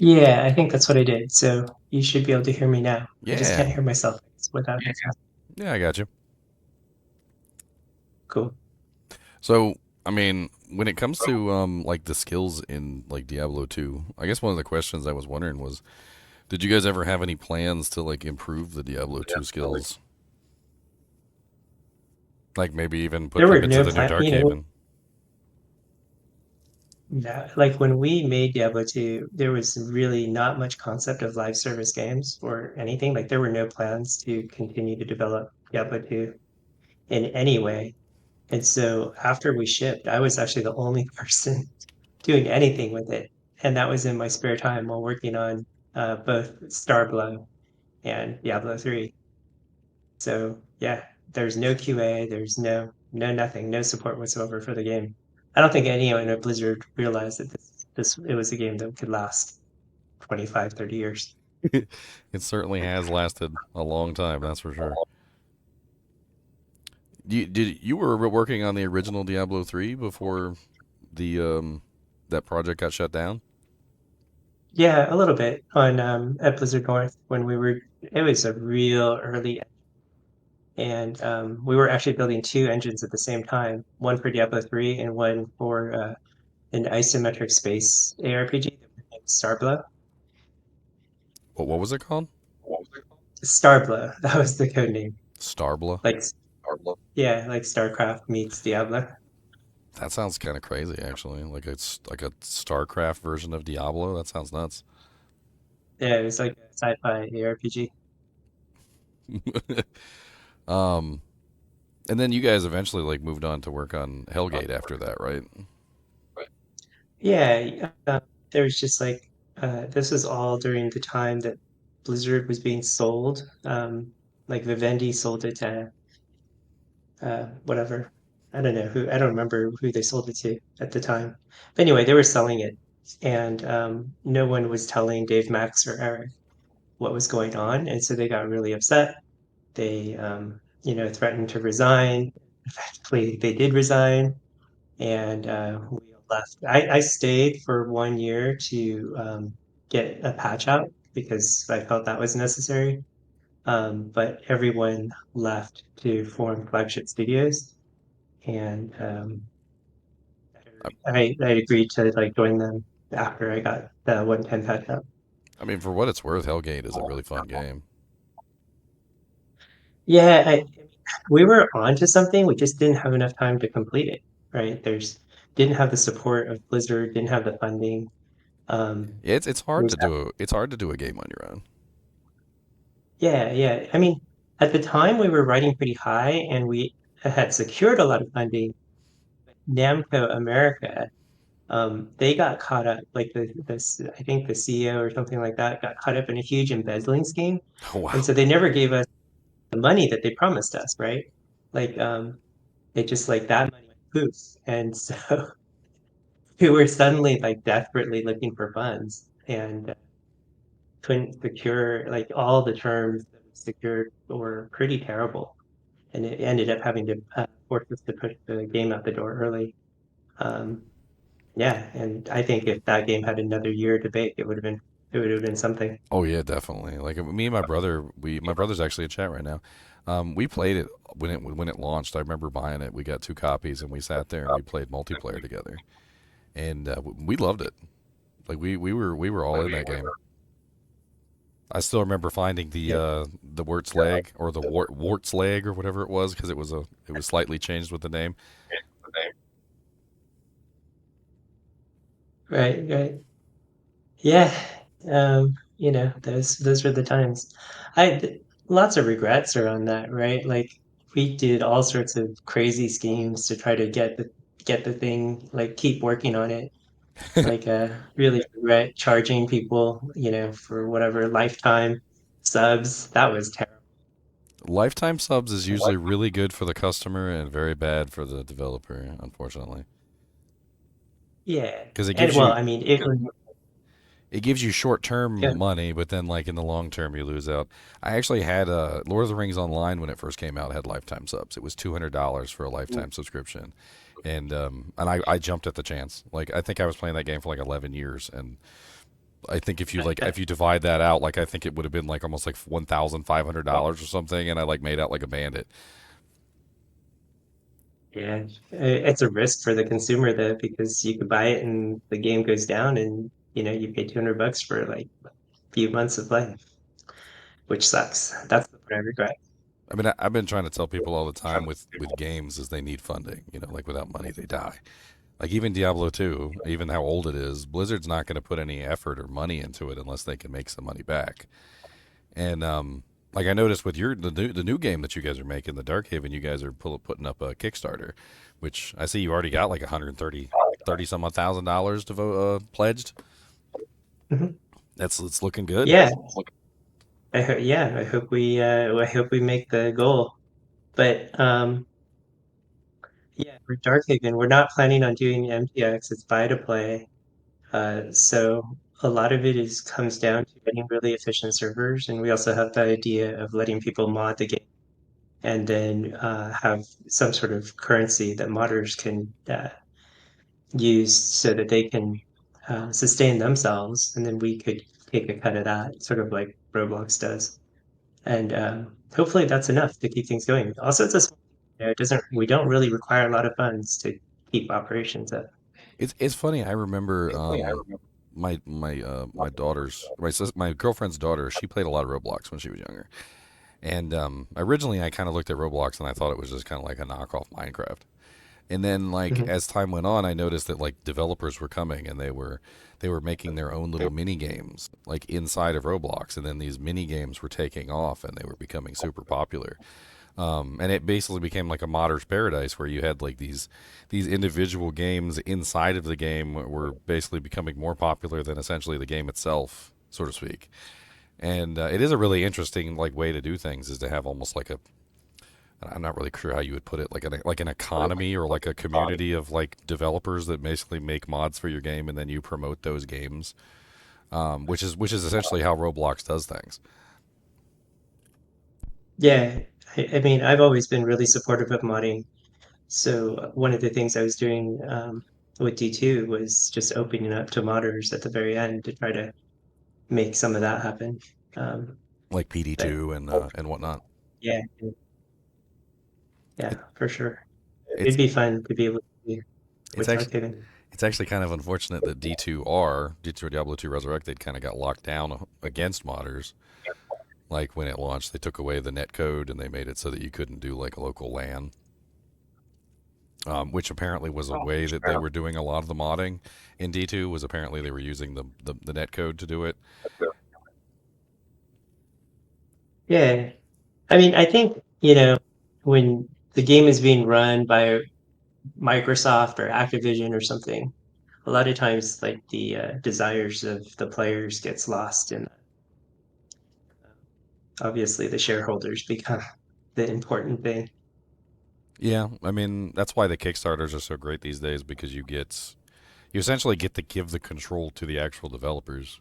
Yeah, I think that's what I did. So you should be able to hear me now. I just Yeah. can't hear myself without it. Yeah, I got you. Cool. So, I mean, when it comes to like the skills in like Diablo 2, I guess one of the questions I was wondering was, did you guys ever have any plans to like improve the Diablo 2 skills? Like maybe even put There them were into no the new plan, Darkhaven? like when we made Diablo 2, there was really not much concept of live service games or anything. Like there were no plans to continue to develop Diablo 2 in any way. And so after we shipped, I was actually the only person doing anything with it. And that was in my spare time while working on both Starblow and Diablo 3. So yeah, there's no QA, there's no nothing, no support whatsoever for the game. I don't think anyone at Blizzard realized that this it was a game that could last 25, 30 years. It certainly has lasted a long time, that's for sure. You were working on the original Diablo 3 before the that project got shut down? Yeah, a little bit on at Blizzard North when it was a real early, and we were actually building two engines at the same time, one for Diablo 3 and one for an isometric space ARPG named Starblow. What was it called? Starblow, that was the code name. Starbla. Like yeah, like StarCraft meets Diablo. That sounds kind of crazy, actually. Like it's like a StarCraft version of Diablo. That sounds nuts. Yeah, it was like a sci-fi ARPG. um, and then you guys eventually like moved on to work on Hellgate after that, right? Yeah, there was just like this was all during the time that Blizzard was being sold. Like Vivendi sold it to whatever. I don't know who. I don't remember who they sold it to at the time. But anyway, they were selling it, and no one was telling Dave Max or Eric what was going on, and so they got really upset. They, threatened to resign. Effectively, they did resign, and we left. I stayed for 1 year to get a patch out because I felt that was necessary. But everyone left to form Flagship Studios, and I, I agreed to like join them after I got the 110 patch out. I mean, for what it's worth, Hellgate is a really fun game. Yeah, we were onto something. We just didn't have enough time to complete it, right? There's didn't have the support of Blizzard, didn't have the funding. Um, Yeah, it's hard there's to do. It's hard to do a game on your own. yeah. I mean, at the time we were riding pretty high, and we had secured a lot of funding. Namco America, they got caught up, like I think the CEO or something like that got caught up in a huge embezzling scheme, Oh, and wow. so they never gave us the money that they promised us, right? Like, it just like that money went poof, and so we were suddenly like desperately looking for funds and couldn't secure like all the terms that we secured were pretty terrible, and it ended up having to force us to push the game out the door early. Um, yeah, and I think if that game had another year to bake, it would have been something. Oh yeah, definitely. Like me and my brother, we my brother's actually in chat right now. We played it when it launched. I remember buying it. We got two copies and we sat there and we played multiplayer together, and we loved it. Like we were all in that game. I still remember finding Yeah, the Wart's leg or the Wart's leg or whatever it was because it was slightly changed with the name. right. Yeah, those were the times. Lots of regrets around that, right? Like we did all sorts of crazy schemes to try to get the thing, like keep working on it. Like really regret charging people, for whatever lifetime subs. That was terrible. Lifetime subs is usually really good for the customer and very bad for the developer, unfortunately, Yeah. because And well, I mean, it gives you short term yeah. money, but then like in the long term you lose out. I actually had Lord of the Rings Online when it first came out had lifetime subs. It was $200 for a lifetime subscription, and I jumped at the chance. Like I think I was playing that game for like 11 years, and I think if you divide that out, like I think it would have been like almost like $1,500 or something, and I like made out like a bandit. Yeah, it's a risk for the consumer though, because you could buy it and the game goes down, and you pay $200 for like a few months of play, which sucks. That's the part I regret. I mean, I've been trying to tell people all the time with games is they need funding. You know, like without money they die. Like even Diablo II, even how old it is, Blizzard's not going to put any effort or money into it unless they can make some money back. And like I noticed with the new game that you guys are making, the Darkhaven, you guys are putting up a Kickstarter, which I see you already got like 130 some odd $1,000 to pledged. Mhm. It's looking good. Yeah, yeah, I hope we make the goal. But yeah, for Darkhaven, we're not planning on doing MTX. It's buy to play. So a lot of it is comes down to getting really efficient servers, and we also have the idea of letting people mod the game and then have some sort of currency that modders can use so that they can sustain themselves, and then we could take a cut of that, sort of like Roblox does. And hopefully that's enough to keep things going. Also, it's a small, it doesn't we don't really require a lot of funds to keep operations up. It's funny. I remember my daughter's my girlfriend's daughter. She played a lot of Roblox when she was younger. And originally, I kind of looked at Roblox and I thought it was just kind of like a knockoff Minecraft. And then, like Mhm. as time went on, I noticed that like developers were coming and they were making their own little mini games like inside of Roblox, and then these mini games were taking off and they were becoming super popular. And it basically became like a modder's paradise where you had like these individual games inside of the game were basically becoming more popular than essentially the game itself, so to speak. And it is a really interesting like way to do things is to have almost like a I'm not really sure how you would put it like an economy or like a community of like developers that basically make mods for your game and then you promote those games, which is essentially how Roblox does things. Yeah, I mean, I've always been really supportive of modding. So one of the things I was doing with D2 was just opening up to modders at the very end to try to make some of that happen. Um, Like but PD2 and whatnot. yeah, It, yeah, for sure. It'd it's be fun to be able to do it's with actually Darkhaven. it's actually kind of unfortunate that D2 Diablo 2 Resurrected kind of got locked down against modders. Like when it launched, they took away the net code and they made it so that you couldn't do like a local LAN, which apparently was a way that they were doing a lot of the modding in D2 was apparently they were using the net code to do it. Yeah, I mean, I think, when the game is being run by Microsoft or Activision or something, a lot of times like the desires of the players gets lost in obviously the shareholders become the important thing. Yeah, I mean that's why the Kickstarters are so great these days because you essentially get to give the control to the actual developers.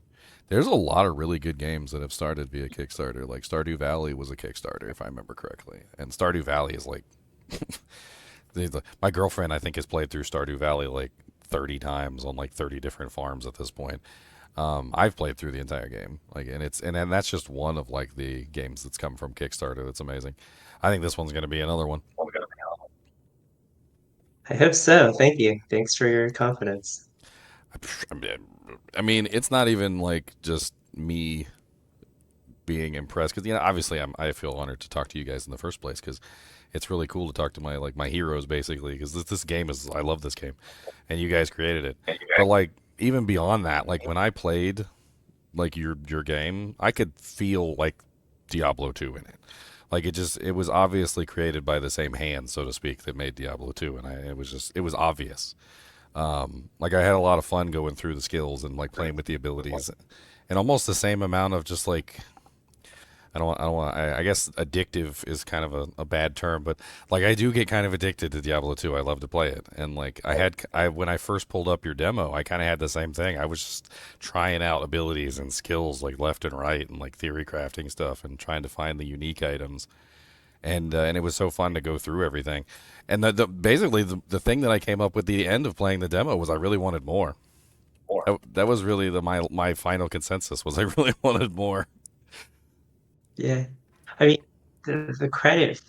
There's a lot of really good games that have started via Kickstarter. Like Stardew Valley was a Kickstarter, if I remember correctly, and Stardew Valley is like my girlfriend I think has played through Stardew Valley like 30 times on like 30 different farms at this point. I've played through the entire game, like, and that's just one of like the games that's come from Kickstarter. That's amazing. I think this one's going to be another one. I hope so. Thank you. Thanks for your confidence. I mean, it's not even like just me being impressed because obviously I feel honored to talk to you guys in the first place because it's really cool to talk to my heroes basically because this game is I love this game and you guys created it. But like even beyond that, like when I played like your game, I could feel like Diablo 2 in it. Like it was obviously created by the same hand, so to speak, that made Diablo 2, and it was obvious. Like I had a lot of fun going through the skills and like playing with the abilities, and almost the same amount of just like I don't want. I guess addictive is kind of a bad term, but like I do get kind of addicted to Diablo 2. I love to play it, and like I when I first pulled up your demo, I kind of had the same thing. I was just trying out abilities and skills like left and right, and like theory crafting stuff, and trying to find the unique items. And it was so fun to go through everything. And basically the thing that I came up with the end of playing the demo was I really wanted more. That was really my final consensus was I really wanted more. Yeah. I mean, the credit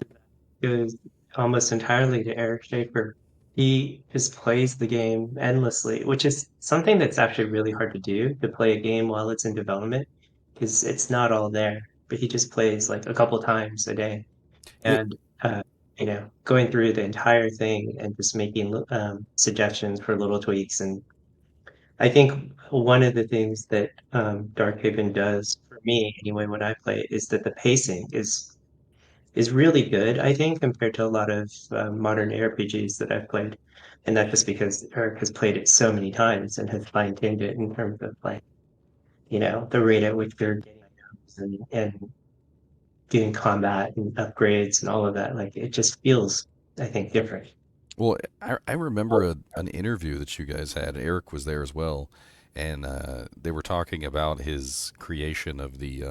goes almost entirely to Eric Schaefer. He just plays the game endlessly, which is something that's actually really hard to do, to play a game while it's in development, because it's not all there. But he just plays like a couple times a day, It and going through the entire thing and just making suggestions for little tweaks. And I think one of the things that Darkhaven does for me, anyway, when I play, is that the pacing is really good, I think, compared to a lot of modern ARPGs that I've played. And that's just because Eric has played it so many times and has fine-tuned it in terms of like, the rate at which they're getting items and doing combat and upgrades and all of that. Like it just feels, I think, different. well, I remember an interview that you guys had. Eric was there as well, and they were talking about his creation of the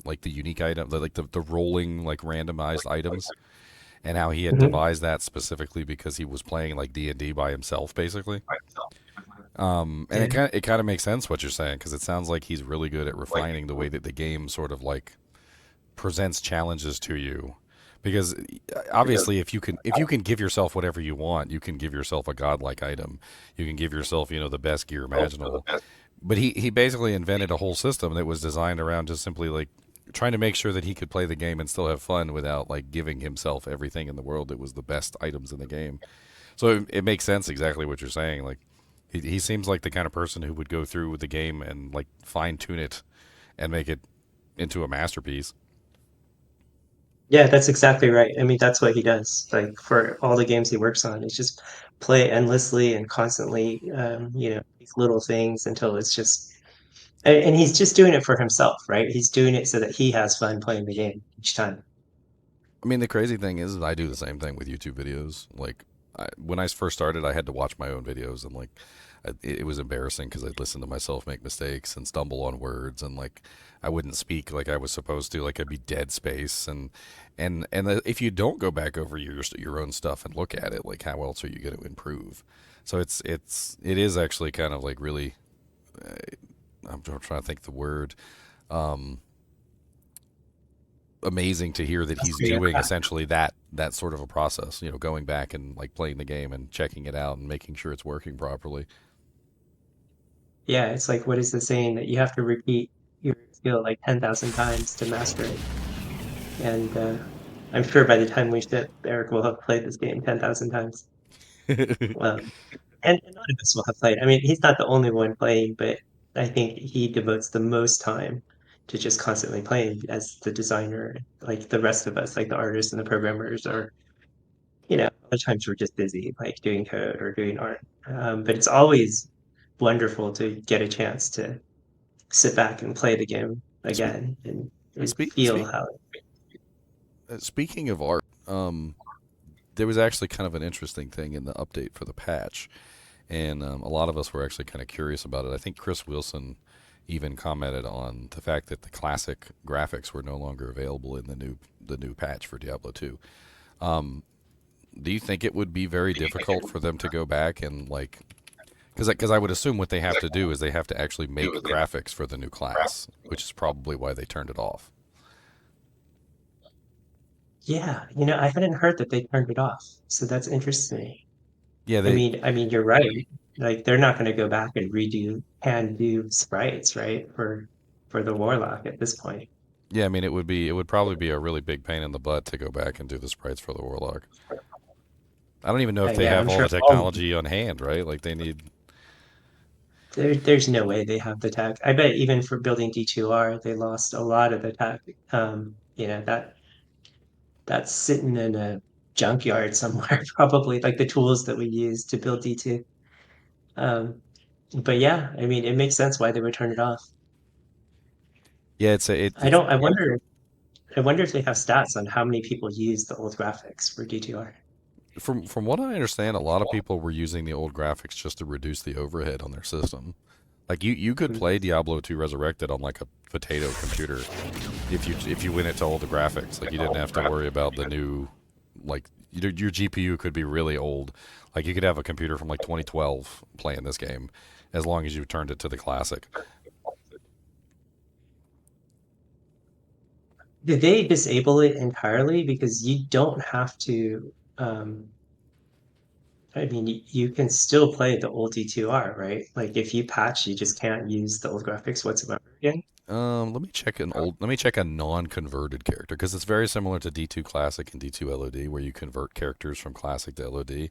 like the unique item, the rolling like randomized items, and how he had Mhm. devised that specifically because he was playing like D&D by himself, basically. And Yeah. it kind of makes sense what you're saying because it sounds like he's really good at refining the way that the game sort of like presents challenges to you. Because obviously, if you can give yourself whatever you want, you can give yourself a godlike item. You can give yourself the best gear imaginable. But he basically invented a whole system that was designed around just simply like trying to make sure that he could play the game and still have fun without like giving himself everything in the world that was the best items in the game. So it makes sense exactly what you're saying. Like he seems like the kind of person who would go through with the game and like fine tune it and make it into a masterpiece. Yeah, that's exactly right. I mean, that's what he does. Like for all the games he works on, it's just play endlessly and constantly, these little things until it's just, and he's just doing it for himself, right? He's doing it so that he has fun playing the game each time. I mean, the crazy thing is I do the same thing with YouTube videos. Like, when I first started, I had to watch my own videos, and like, it was embarrassing because I'd listen to myself make mistakes and stumble on words, and like, I wouldn't speak like I was supposed to. Like, I'd be dead space, and if you don't go back over your own stuff and look at it, like, how else are you going to improve? So it is actually kind of like really. Uh, I'm trying to think the word. Um, Amazing to hear that he's Yeah. doing essentially that sort of a process. Going back and like playing the game and checking it out and making sure it's working properly. Yeah, it's like, what is the saying that you have to repeat your skill like 10,000 times to master it? And I'm sure by the time we ship, Eric will have played this game 10,000 times. Um, and none of us will have played. I mean, he's not the only one playing, but I think he devotes the most time to just constantly playing as the designer. Like the rest of us, like the artists and the programmers, are, a lot of times we're just busy, like doing code or doing art. But it's always wonderful to get a chance to sit back and play the game Speak, again and speak, feel speak, how. Speaking of art, there was actually kind of an interesting thing in the update for the patch, and a lot of us were actually kind of curious about it. I think Chris Wilson even commented on the fact that the classic graphics were no longer available in the new patch for Diablo II. Um, do you think it would be very difficult for them to go back and like because I would assume what they have to do is they have to actually make graphics for the new class, which is probably why they turned it off. Yeah, I hadn't heard that they turned it off, so that's interesting. Yeah, I they mean, I mean, you're right. Like they're not going to go back and redo and do sprites, right? For the Warlock at this point. yeah, I mean it would probably be a really big pain in the butt to go back and do the sprites for the Warlock. I don't even know if they Yeah, have I'm all sure the technology on hand, right? Like they need. there's no way they have the tech. I bet even for building D2R, they lost a lot of the tech. That's sitting in a junkyard somewhere, probably like the tools that we use to build D2. Um, but yeah, I mean, it makes sense why they would turn it off. Yeah, it's a I don't. I wonder if they have stats on how many people use the old graphics for D2R. from what I understand, a lot of people were using the old graphics just to reduce the overhead on their system. Like you could play Diablo 2 Resurrected on like a potato computer if you went it to all the graphics. Like you didn't have to worry about the new like your GPU could be really old. Like you could have a computer from like 2012 playing this game as long as you turned it to the classic. Did they disable it entirely? Because you don't have to, I mean, you can still play the old D2R, right? Like if you patch, you just can't use the old graphics whatsoever again. Let me check a non-converted character because it's very similar to D2 Classic and D2 LOD, where you convert characters from Classic to LOD.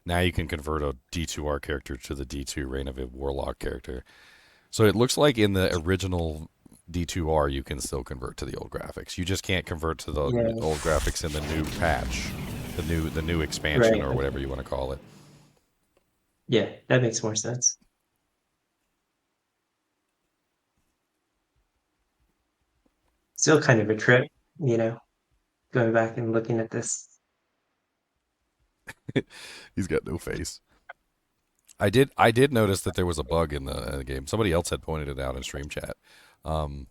Now you can convert a D2R character to the D2 Reign of a Warlock character. So it looks like in the original D2R, you can still convert to the old graphics. You just can't convert to the Yeah, old graphics in the new patch, the new expansion right. or Okay. whatever you want to call it. Yeah, that makes more sense. Still kind of a trip, you know, going back and looking at this. He's got no face. I did notice that there was a bug in the game. Somebody else had pointed it out in stream chat. Um,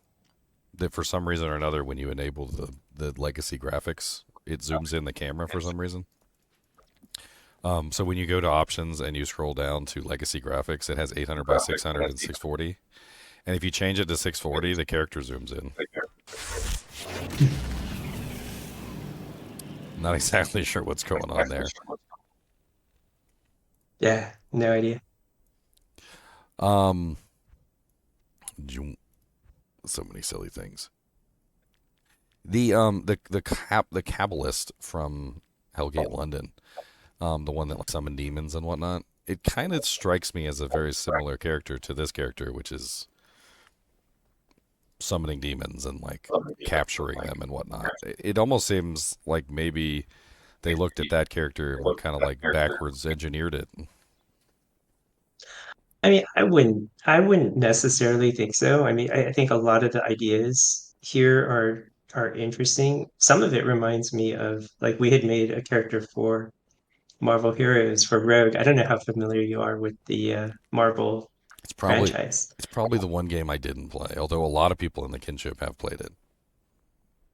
that for some reason or another, when you enable the legacy graphics, it zooms in the camera for some reason. So when you go to options and you scroll down to legacy graphics, it has 800 by 600 and 640. And if you change it to 640, the character zooms in. Not exactly sure what's going on there. Yeah, no idea. Um, so many silly things. The Kabbalist from Hellgate London, the one that like summoned demons and whatnot. It kind of strikes me as a very similar character to this character, which is summoning demons and like capturing them and whatnot. It almost seems like maybe they looked at that character and were kind of like backwards engineered it. I mean, I wouldn't necessarily think so. I mean, I think a lot of the ideas here are interesting. Some of it reminds me of like we had made a character for Marvel Heroes for Rogue. I don't know how familiar you are with the Marvel It's probably franchise. it's probably the one game I didn't play, although a lot of people in the kinship have played it.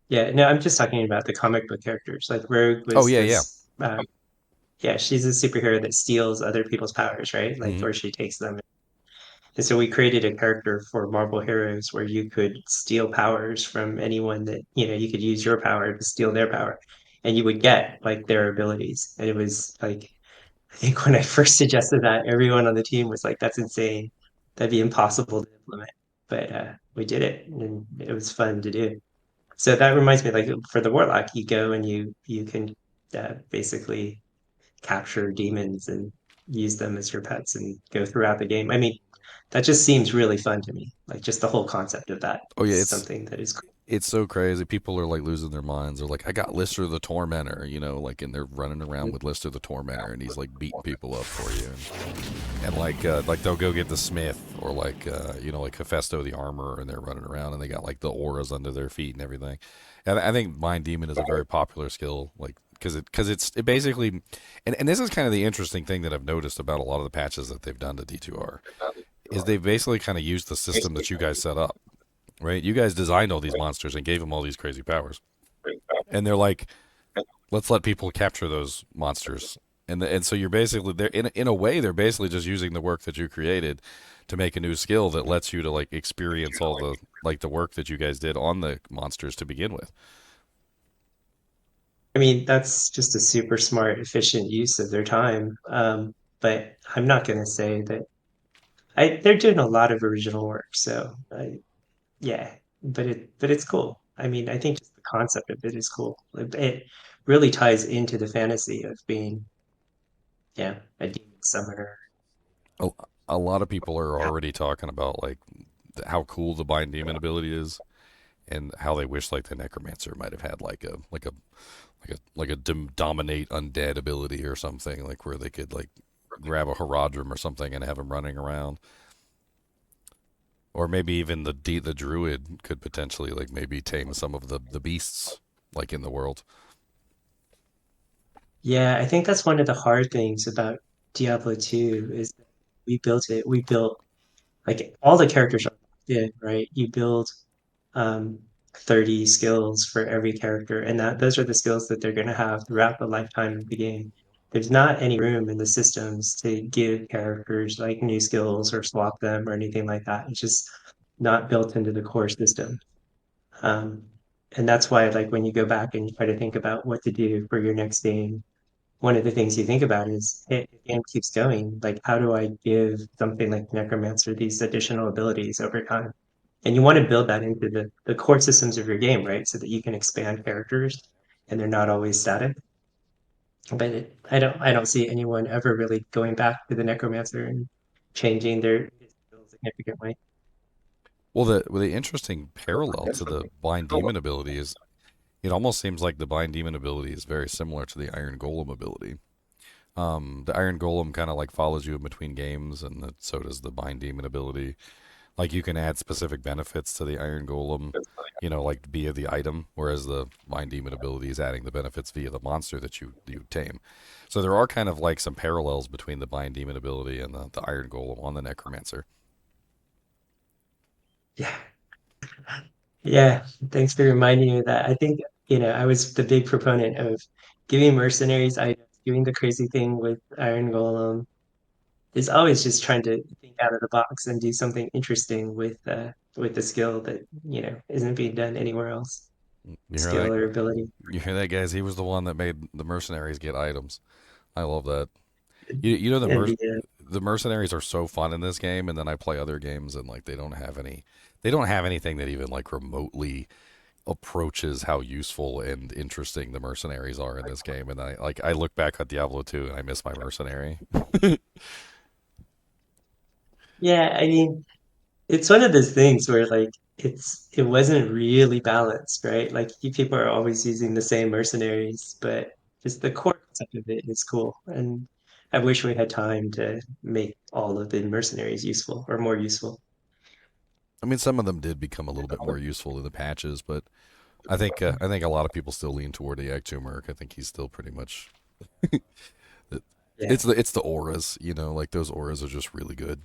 Yeah, no, I'm just talking about the comic book characters. Like Rogue Oh was yeah, yeah. this, yeah, she's a superhero that steals other people's powers, right? Like, Hmm. or she takes them. And so we created a character for Marvel Heroes where you could steal powers from anyone that, you know, you could use your power to steal their power and you would get like their abilities. And it was like, I think when I first suggested that, everyone on the team was like, that's insane. That'd be impossible to implement. But we did it and it was fun to do. So that reminds me, like for the Warlock, you go and you can basically capture demons and use them as your pets and go throughout the game. I mean, that just seems really fun to me. Like just the whole concept of that Oh yeah, is something that is cool. it's so crazy. People are like losing their minds. They're like, I got Lister the Tormentor, you know, like, and they're running around with Lister the Tormentor, and he's like beating people up for you, and like they'll go get the Smith or like you know, like Hephaestus the Armorer, and they're running around and they got like the auras under their feet and everything. And I think Mind Demon is a very popular skill, like because it basically, and this is kind of the interesting thing that I've noticed about a lot of the patches that they've done to D2R is they've basically kind of used the system that you guys set up, right? You guys designed all these monsters and gave them all these crazy powers, and they're like, let's let people capture those monsters. And so you're basically they're in a way they're basically just using the work that you created to make a new skill that lets you to like experience all the like the work that you guys did on the monsters to begin with. I mean, that's just a super smart, efficient use of their time. But I'm not going to say that they're doing a lot of original work. So yeah, but it's cool. I mean, I think just the concept of it is cool. It really ties into the fantasy of being, yeah, a demon summoner. A, a lot of people are already talking about like how cool the bind demon ability is and how they wish like the necromancer might have had like a dominate undead ability or something, like where they could like grab a Herodrum or something and have him running around. Or maybe even the druid could potentially like maybe tame some of the beasts like in the world. Yeah, I think that's one of the hard things about Diablo 2 is that we built it. We built like all the characters are locked in, right? You build um 30 skills for every character, and that those are the skills that they're going to have throughout the lifetime of the game. there's not any room in the systems to give characters like new skills or swap them or anything like that. It's just not built into the core system. Um, and that's why, like, when you go back and you try to think about what to do for your next game, one of the things you think about is, hey, if the game keeps going, like, how do I give something like Necromancer these additional abilities over time? And you want to build that into the core systems of your game, right? So that you can expand characters and they're not always static. But I don't see anyone ever really going back to the Necromancer and changing their skills significantly. Well, the interesting parallel to the blind demon ability is it almost seems like the blind demon ability is very similar to the Iron Golem ability. The Iron Golem kind of like follows you in between games, and so does the blind demon ability. Like you can add specific benefits to the Iron Golem, like via the item, whereas the Blind Demon ability is adding the benefits via the monster that you tame. So there are kind of like some parallels between the Blind Demon ability and the Iron Golem on the Necromancer. Yeah. Yeah. Thanks for reminding me of that. I think, I was the big proponent of giving mercenaries items, doing the crazy thing with Iron Golem is always just trying to think out of the box and do something interesting with the skill that, isn't being done anywhere else, You hear skill that? or ability. You hear that, guys? He was the one that made the Mercenaries get items. I love that. You know And the Mercenaries are so fun in this game, and then I play other games and like they don't have anything that even like remotely approaches how useful and interesting the mercenaries are in this game. And I look back at Diablo 2 and I miss my mercenary. yeah, I mean, it's one of those things where like it wasn't really balanced, right? Like people are always using the same mercenaries, but just the core concept of it is cool. And I wish we had time to make all of the mercenaries useful or more useful. I mean, some of them did become a little bit more useful in the patches, but I think a lot of people still lean toward the Turmeric. I think he's still pretty much Yeah. it's the auras, like those auras are just really good.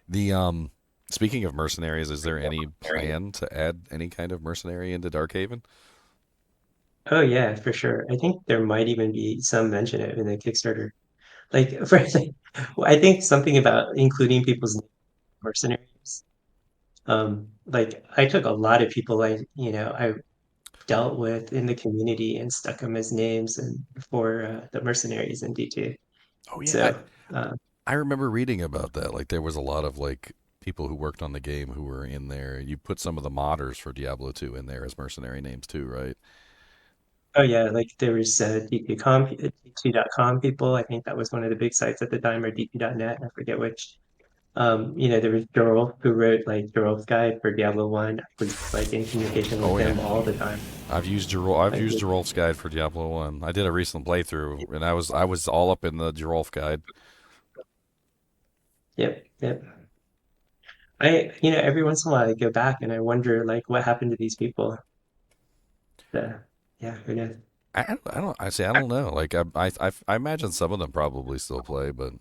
The Speaking of mercenaries, is there any plan to add any kind of mercenary into Darkhaven? Oh yeah, for sure. I think there might even be some mention of it in the Kickstarter. Like for I think something about including people's mercenaries. Like I took a lot of people I dealt with in the community and stuck them as names and for the mercenaries in D2. Oh yeah, So I remember reading about that. Like there was a lot of like people who worked on the game who were in there. You put some of the modders for Diablo 2 in there as mercenary names too, right? oh yeah, like there was D2.com people. I think that was one of the big sites at the time, or D2.net. I forget which. There was Joel who wrote like Joel's guide for Diablo 1. I was like in communication with Oh yeah. him all the time. I've Like, used Gerolf's guide for Diablo 1. I did a recent playthrough and I was all up in the Gerolf guide. yep, yep. Every once in a while I go back and I wonder like what happened to these people. Uh, yeah, who knows? I don't know. Like I imagine some of them probably still play, but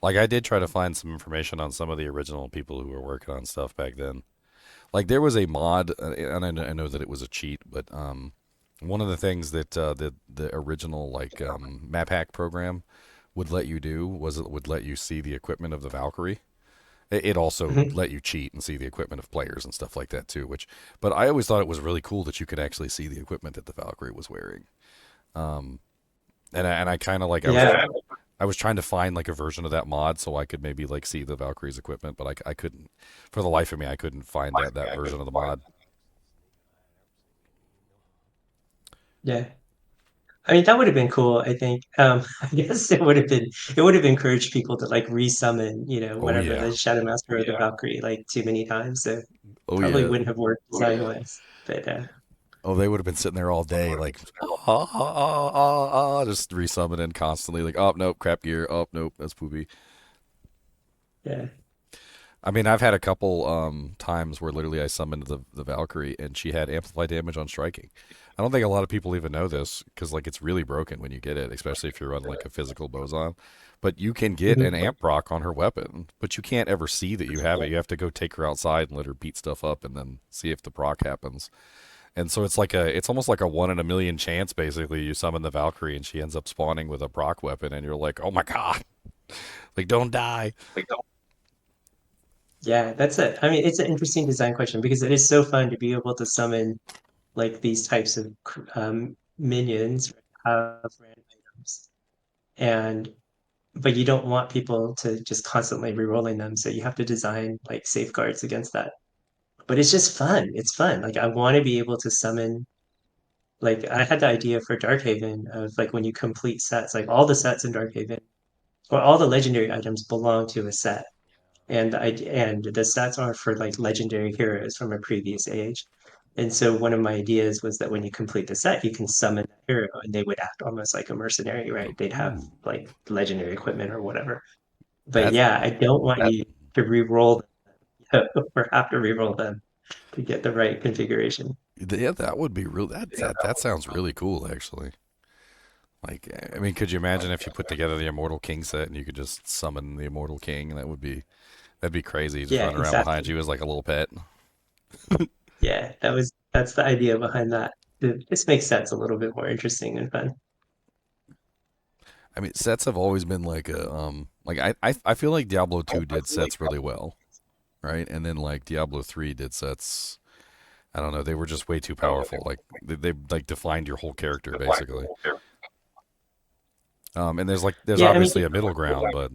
like I did try to find some information on some of the original people who were working on stuff back then. Like there was a mod, and I know that it was a cheat, but one of the things that the original like map hack program would let you do was it would let you see the equipment of the Valkyrie. It also Mhm. let you cheat and see the equipment of players and stuff like that too. But I always thought it was really cool that you could actually see the equipment that the Valkyrie was wearing. Um, and I kind of like Yeah, I was trying to find like a version of that mod so I could maybe like see the Valkyrie's equipment, but I couldn't. For the life of me, I couldn't find that version of the mod. yeah. I mean, that would have been cool, I think. I guess it would have encouraged people to like resummon, Oh whatever yeah, the Shadow Master or the Valkyrie like too many times. So oh probably yeah. wouldn't have worked design wise. But Oh, they would have been sitting there all day, like just resummoning constantly. Like, oh nope, crap gear. Oh nope, that's poopy. yeah. I mean, I've had a couple times where literally I summoned the Valkyrie and she had amplified damage on striking. I don't think a lot of people even know this because like it's really broken when you get it, especially if you're on like a physical boson. But you can get an Mhm. amp proc on her weapon, but you can't ever see that you have it. You have to go take her outside and let her beat stuff up and then see if the proc happens. And so it's almost like a 1 in a million chance. Basically, you summon the Valkyrie and she ends up spawning with a Brock weapon, and you're like, oh my god, like don't die. Yeah, that's it. I mean, it's an interesting design question because it is so fun to be able to summon like these types of minions, have random items, and but you don't want people to just constantly re-rolling them, so you have to design like safeguards against that. But it's just fun. It's fun. Like I want to be able to summon. Like I had the idea for Darkhaven of like when you complete sets, like all the sets in Darkhaven or all the legendary items belong to a set. And the stats are for like legendary heroes from a previous age. And so one of my ideas was that when you complete the set, you can summon that hero and they would act almost like a mercenary, right? They'd have Ooh, like legendary equipment or whatever. But that's yeah, I don't want you to re-roll them or have to re-roll them to get the right configuration. yeah, that would be real. That sounds really cool, actually. Like, I mean, could you imagine if you put together the Immortal King set and you could just summon the Immortal King? That'd be crazy. Just Yeah, run around behind exactly. you as like a little pet. Yeah, that's the idea behind that. It just makes sets a little bit more interesting and fun. I mean, sets have always been like I feel like Diablo II did sets really well, right? And then like Diablo III did sets. I don't know, they were just way too powerful. Like they like defined your whole character basically. And there's Yeah, obviously a middle ground, but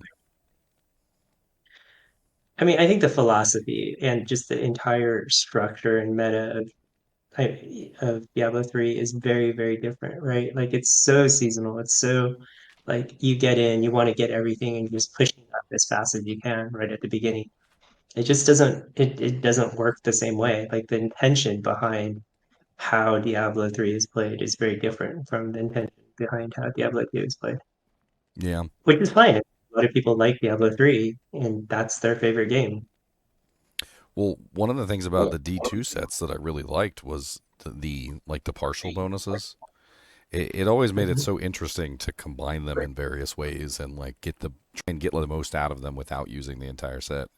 I think the philosophy and just the entire structure and meta of Diablo 3 is very, very different, right? Like it's so seasonal. It's so like you get in, you want to get everything and you're just pushing up as fast as you can right at the beginning. It doesn't work the same way. Like the intention behind how Diablo 3 is played is very different from the intention behind how Diablo 2 is played, yeah. which is fine. A lot of people like Diablo 3 and that's their favorite game. Well, one of the things about the D2 sets that I really liked was like the partial bonuses. It always made it Mhm. so interesting to combine them in various ways and like try and get the most out of them without using the entire set.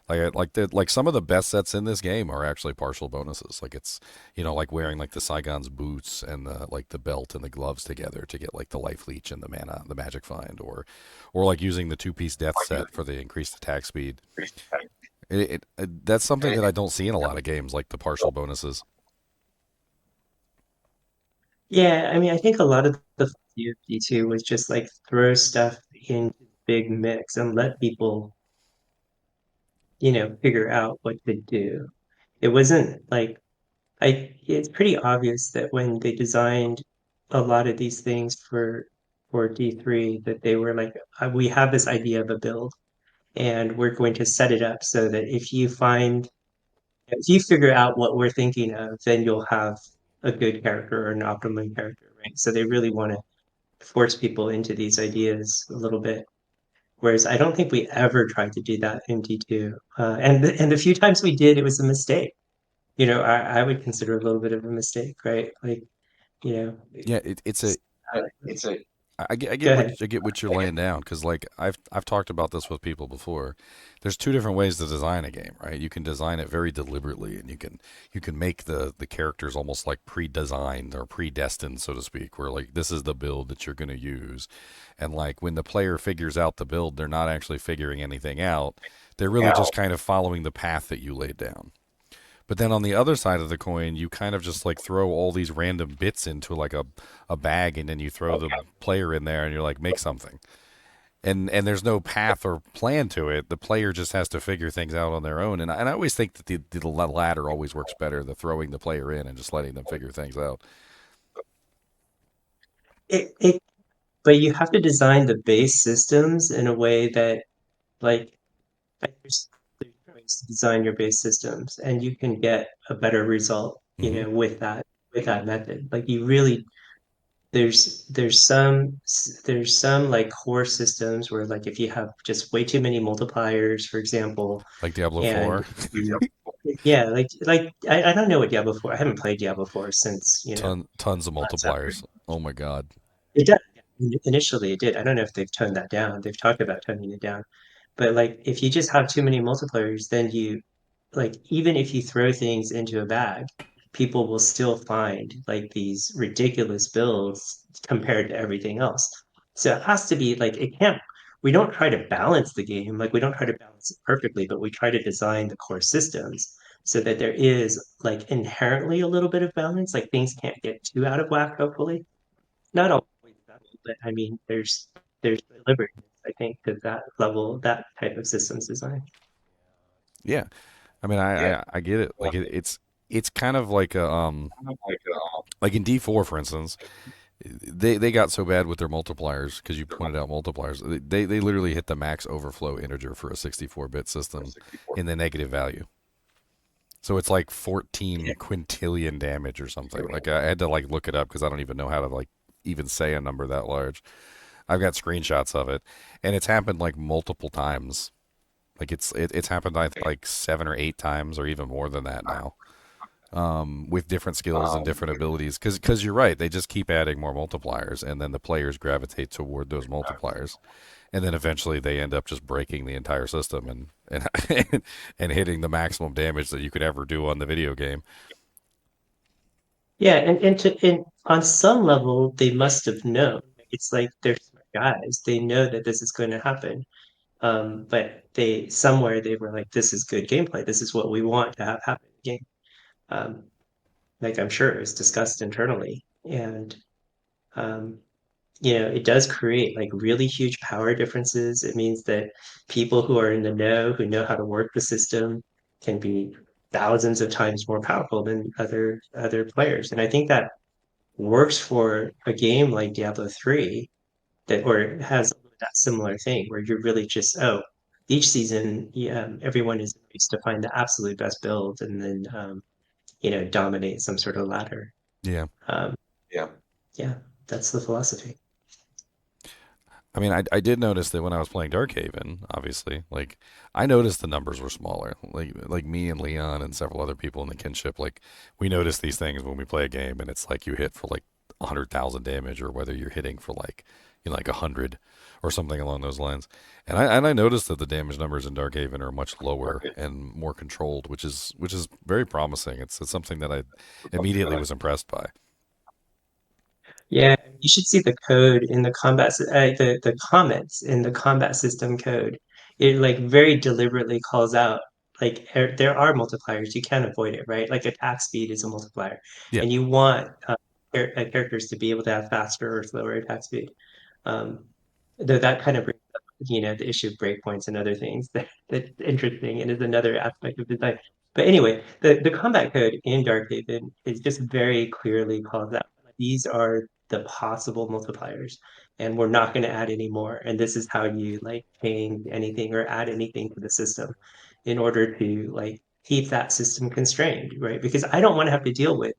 Like some of the best sets in this game are actually partial bonuses. Like it's like wearing like the Saigon's boots and the belt and the gloves together to get like the life leech and the mana, the magic find, or like using the two-piece death set for the increased attack speed. That's something that I don't see in a lot of games, like the partial bonuses. Yeah, I think a lot of the D2 was just like throw stuff into the big mix and let people, figure out what to do. It wasn't like it's pretty obvious that when they designed a lot of these things for D3 that they were like, we have this idea of a build and we're going to set it up so that if you figure out what we're thinking of, then you'll have a good character or an optimum character, right? So they really want to force people into these ideas a little bit. Whereas I don't think we ever tried to do that in D2. And the few times we did, it was a mistake. I would consider it a little bit of a mistake, right? Like, you know, Yeah, it's a uh, I go get ahead. what you're laying down because like I've talked about this with people before. There's two different ways to design a game, right? You can design it very deliberately, and you can make the characters almost like pre-designed or predestined, so to speak, where like this is the build that you're going to use, and like when the player figures out the build, they're not actually figuring anything out. They're really just kind of following the path that you laid down. But then on the other side of the coin, you kind of just like throw all these random bits into like a bag and then you throw the player in there and you're like, make something. And there's no path or plan to it. The player just has to figure things out on their own. And I always think that the latter always works better, the throwing the player in and just letting them figure things out. It, but you have to design the base systems in a way that, like, there's ways to design your base systems, and you can get a better result, Hmm. with that method. Like, you really there's some like core systems where like if you have just way too many multipliers, for example, Like Diablo and 4. yeah, like I don't know what Diablo 4. I haven't played Diablo 4 since, Tons of months after. multipliers. Oh my God. It does. Initially it did. I don't know if they've toned that down. They've talked about toning it down. But like if you just have too many multipliers, then you like even if you throw things into a bag, people will still find like these ridiculous builds compared to everything else. So it has to be like it can't we don't try to balance the game, like we don't try to balance it perfectly, but we try to design the core systems so that there is like inherently a little bit of balance, like things can't get too out of whack, hopefully. Not always that, but I mean there's delivery, I think, to that level, that type of systems design. Yeah, I mean, I get it. Like it's kind of like a like in D4, for instance, they got so bad with their multipliers because you pointed out multipliers. They literally hit the max overflow integer for a 64-bit system in the negative value. So it's like 14 quintillion damage or something. Like I had to like look it up because I don't even know how to like even say a number that large. I've got screenshots of it, and it's happened like multiple times. Like it's happened I think like 7 or 8 times or even more than that now, with different skills and different abilities. Because you're right, they just keep adding more multipliers, and then the players gravitate toward those multipliers, and then eventually they end up just breaking the entire system and and hitting the maximum damage that you could ever do on the video game. Yeah, and on some level, they must have known. It's like they're smart guys. They know that this is going to happen. But they somewhere they were like, "This is good gameplay. This is what we want to have happen in the game." Um, like I'm sure it was discussed internally, and um, it does create like really huge power differences. It means that people who are in the know, who know how to work the system, can be thousands of times more powerful than other players. And I think that works for a game like Diablo 3 that or it has that similar thing where you're really just each season everyone is used to find the absolute best build and then dominate some sort of ladder. Yeah. Um, yeah, that's the philosophy. I mean, I did notice that when I was playing Darkhaven, obviously, like I noticed the numbers were smaller. Like me and Leon and several other people in the kinship, like we notice these things when we play a game, and it's like you hit for like 100,000 damage, or whether you're hitting for like like 100 or something along those lines. And I noticed that the damage numbers in Darkhaven are much lower and more controlled, which is very promising. It's something that I immediately was impressed by. Yeah, you should see the code in the the comments in the combat system code. It like very deliberately calls out like there are multipliers. You can't avoid it, right? Like attack speed is a multiplier, Yeah. and you want characters to be able to have faster or slower attack speed. Um, though that kind of brings up, the issue of breakpoints and other things that's interesting and is another aspect of design. But anyway, the combat code in Darkhaven is just very clearly called out. These are the possible multipliers, and we're not going to add any more. And this is how you like change anything or add anything to the system in order to like keep that system constrained, right? Because I don't want to have to deal with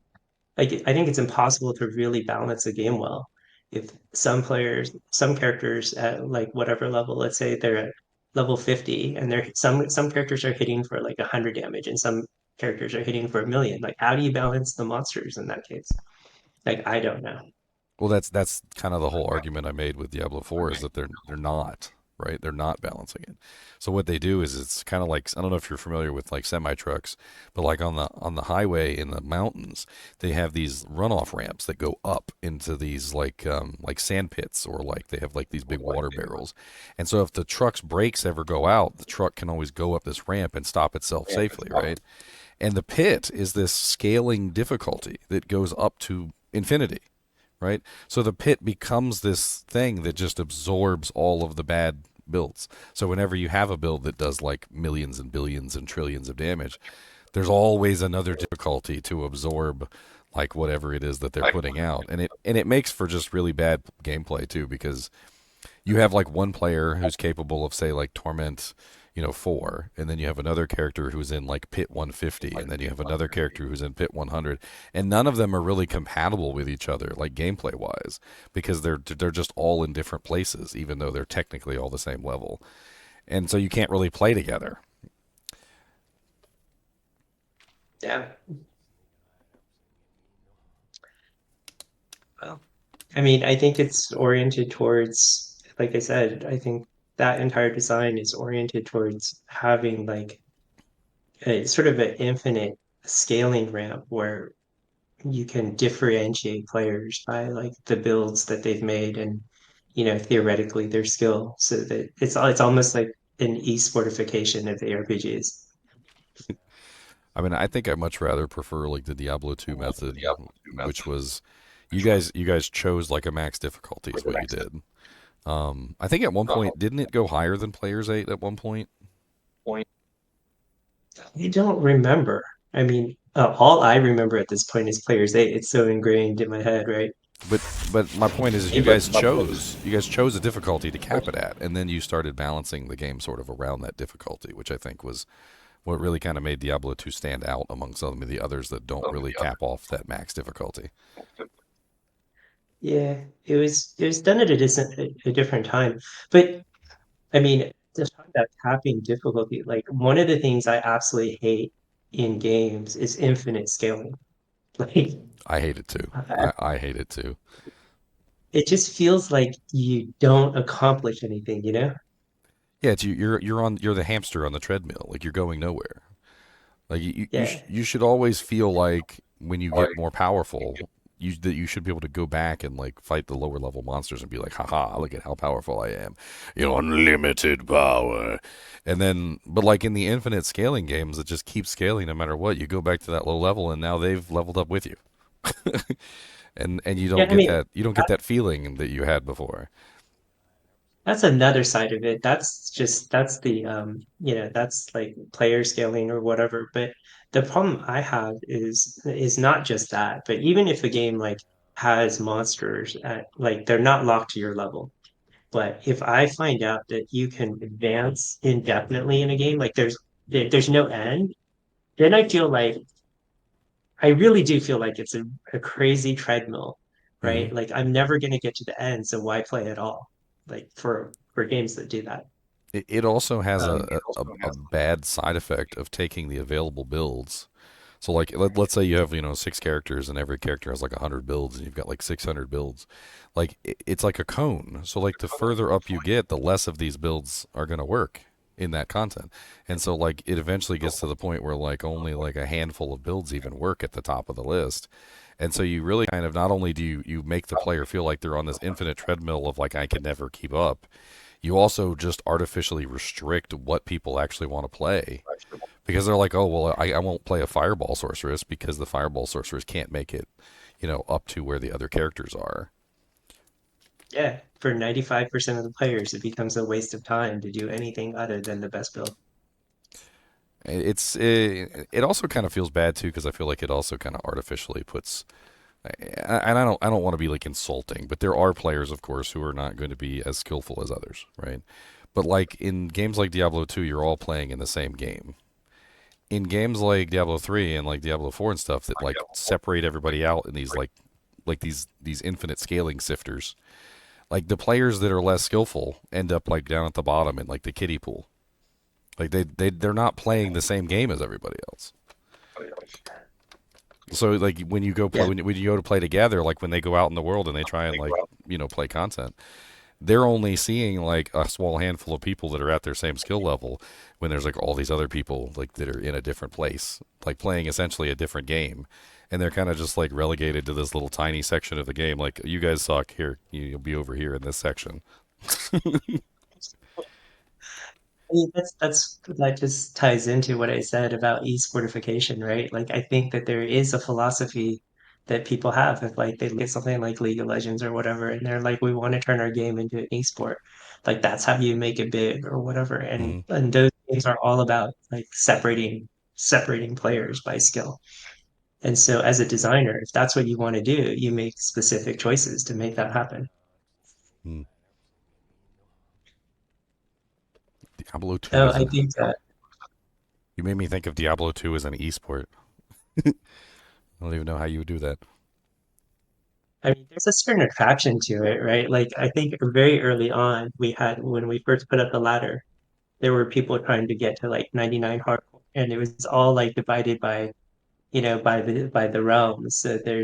like I think it's impossible to really balance a game well if some characters at like whatever level, let's say they're at level 50 and they're some characters are hitting for like 100 damage and some characters are hitting for a million. Like how do you balance the monsters in that case? Like I don't know. Well, that's kind of the whole argument I made with Diablo 4 is that they're not, right. They're not balancing it. So what they do is it's kind of like, I don't know if you're familiar with like semi trucks, but like on the highway in the mountains, they have these runoff ramps that go up into these like sand pits, or like they have like these big water barrels. And so if the truck's brakes ever go out, the truck can always go up this ramp and stop itself safely, right? And the pit is this scaling difficulty that goes up to infinity, right? So the pit becomes this thing that just absorbs all of the bad builds. So whenever you have a build that does like millions and billions and trillions of damage, there's always another difficulty to absorb like whatever it is that they're putting out. And it makes for just really bad gameplay too, because you have like one player who's capable of say like torment 4, and then you have another character who's in like pit 150, and then you have another character who's in pit 100, and none of them are really compatible with each other like gameplay wise, because they're just all in different places even though they're technically all the same level, and so you can't really play together. Yeah. Well, I mean, I think it's oriented towards, like I said, I think that entire design is oriented towards having like a sort of an infinite scaling ramp where you can differentiate players by like the builds that they've made and theoretically their skill, so that it's almost like an esportification of ARPGs. I mean, I think I much rather prefer like the Diablo 2 method, which was you guys chose like a max difficulty is what you did. I think at one point didn't it go higher than Player's 8 at one point? I don't remember. I mean, all I remember at this point is Players 8. It's so ingrained in my head, right? But my point is you guys chose a difficulty to cap it at, and then you started balancing the game sort of around that difficulty, which I think was what really kind of made Diablo 2 stand out among some of the others that don't really cap off that max difficulty. Yeah, it was done at a different time. But I mean, just talking about capping difficulty, like one of the things I absolutely hate in games is infinite scaling. Like, I hate it too. I- I hate it too. it just feels like you don't accomplish anything, you know? Yeah, you're the hamster on the treadmill. Like you're going nowhere. Like Yeah. you should always feel like when you get more powerful, that you should be able to go back and like fight the lower level monsters and be like, haha, look at how powerful I am. Unlimited power. And then, but like in the infinite scaling games that just keep scaling no matter what, you go back to that low level and now they've leveled up with you. And Yeah, I mean, you don't get that feeling that you had before. that's another side of it. That's the that's like player scaling or whatever. But the problem I have is not just that, but even if a game like has monsters at like they're not locked to your level. But if I find out that you can advance indefinitely in a game, like there's no end, then I really do feel like it's a crazy treadmill, Hmm. right? Like I'm never gonna get to the end, so why play at all? Like for games that do that. It also has Um, a bad side effect of taking the available builds. So like let's say you have 6 characters and every character has like 100 builds and you've got like 600 builds. Like it's like a cone. So like the further up you get, the less of these builds are going to work in that content. And so like it eventually gets to the point where like only like a handful of builds even work at the top of the list. And so you really kind of not only do you make the player feel like they're on this infinite treadmill of like I can never keep up, you also just artificially restrict what people actually want to play because they're like, oh well, I won't play a fireball sorceress because the fireball sorceress can't make it, up to where the other characters are. yeah, for 95% of the players, it becomes a waste of time to do anything other than the best build. It also kind of feels bad too because I feel like it also kind of artificially puts. And I don't want to be like insulting, but there are players, of course, who are not going to be as skillful as others, right? But like in games like Diablo 2, you're all playing in the same game. In games like Diablo 3 and like Diablo 4 and stuff that like separate everybody out in these like these infinite scaling sifters. Like the players that are less skillful end up like down at the bottom in like the kiddie pool. Like they're not playing the same game as everybody else. So like when you go play Yeah. when you go to play together, like when they go out in the world and they try and like play content, they're only seeing like a small handful of people that are at their same skill level when there's like all these other people like that are in a different place, like playing essentially a different game. And they're kind of just like relegated to this little tiny section of the game. Like you guys suck here, you'll be over here in this section. I mean, that just ties into what I said about esportification, right? Like I think that there is a philosophy that people have if like they look at something like League of Legends or whatever, and they're like, we want to turn our game into an esport. Like that's how you make it big or whatever. And Mm-hmm. and those games are all about like separating players by skill. And so as a designer, if that's what you want to do, you make specific choices to make that happen. Mm. Diablo 2 So is I an. think that You made me think of Diablo 2 as an esport. I don't even know how you would do that. I mean, there's a certain attraction to it, right? Like, I think very early on, when we first put up the ladder, there were people trying to get to like 99 hardcore, and it was all like divided by, by the realms. So there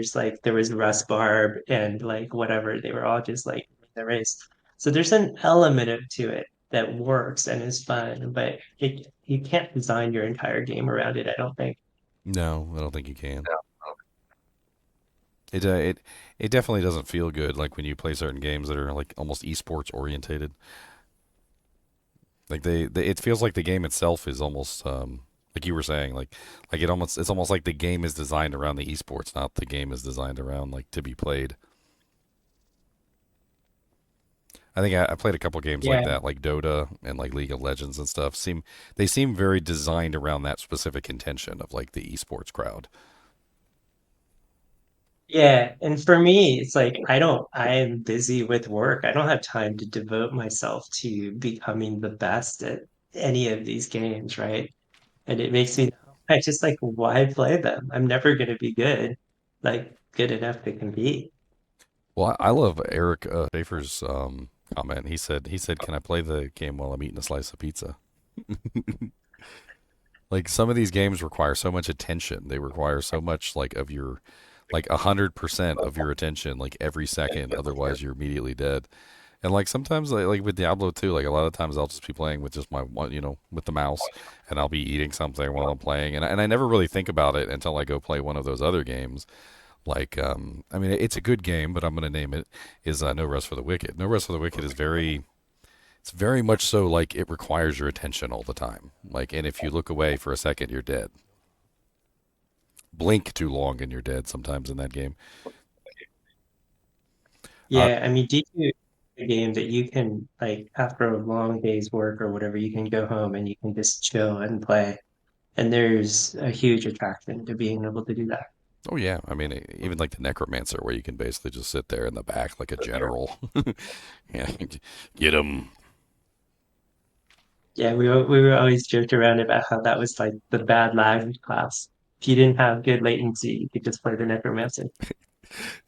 was Russ Barb and like whatever, they were all just like in the race. So there's an element to it that works and is fun, but you can't design your entire game around it, I don't think. No, I don't think you can. It definitely doesn't feel good like when you play certain games that are like almost esports orientated. Like it feels like the game itself is almost like you were saying, like it's almost like the game is designed around the esports, not the game is designed around like to be played. I think I played a couple games like Yeah. that, like Dota and like League of Legends and stuff. They seem very designed around that specific intention of like the esports crowd. Yeah, and for me, it's like I am busy with work. I don't have time to devote myself to becoming the best at any of these games, right? And it makes me, I just like, why play them? I'm never going to be good, like good enough to compete. Well, I love Eric Schaefer's comment. He said, "Can I play the game while I'm eating a slice of pizza?" Like some of these games require so much attention. They require so much like of your like 100% of your attention like every second. Otherwise, you're immediately dead. And like sometimes like with Diablo 2, like a lot of times I'll just be playing with just my one, with the mouse, and I'll be eating something while I'm playing, and I never really think about it until I go play one of those other games. Like I mean, it's a good game, but I'm gonna name it is No Rest for the Wicked. No Rest for the Wicked is it's very much so like it requires your attention all the time. Like, and if you look away for a second, you're dead. Blink too long and you're dead sometimes in that game. Uh, Yeah, I mean, D2 is a game that you can like after a long day's work or whatever, you can go home and you can just chill and play. And there's a huge attraction to being able to do that. oh yeah, I mean even like the Necromancer, where you can basically just sit there in the back like a general. Yeah, get him. Yeah, we were always joked around about how that was like the bad lag class. If you didn't have good latency, you could just play the Necromancer.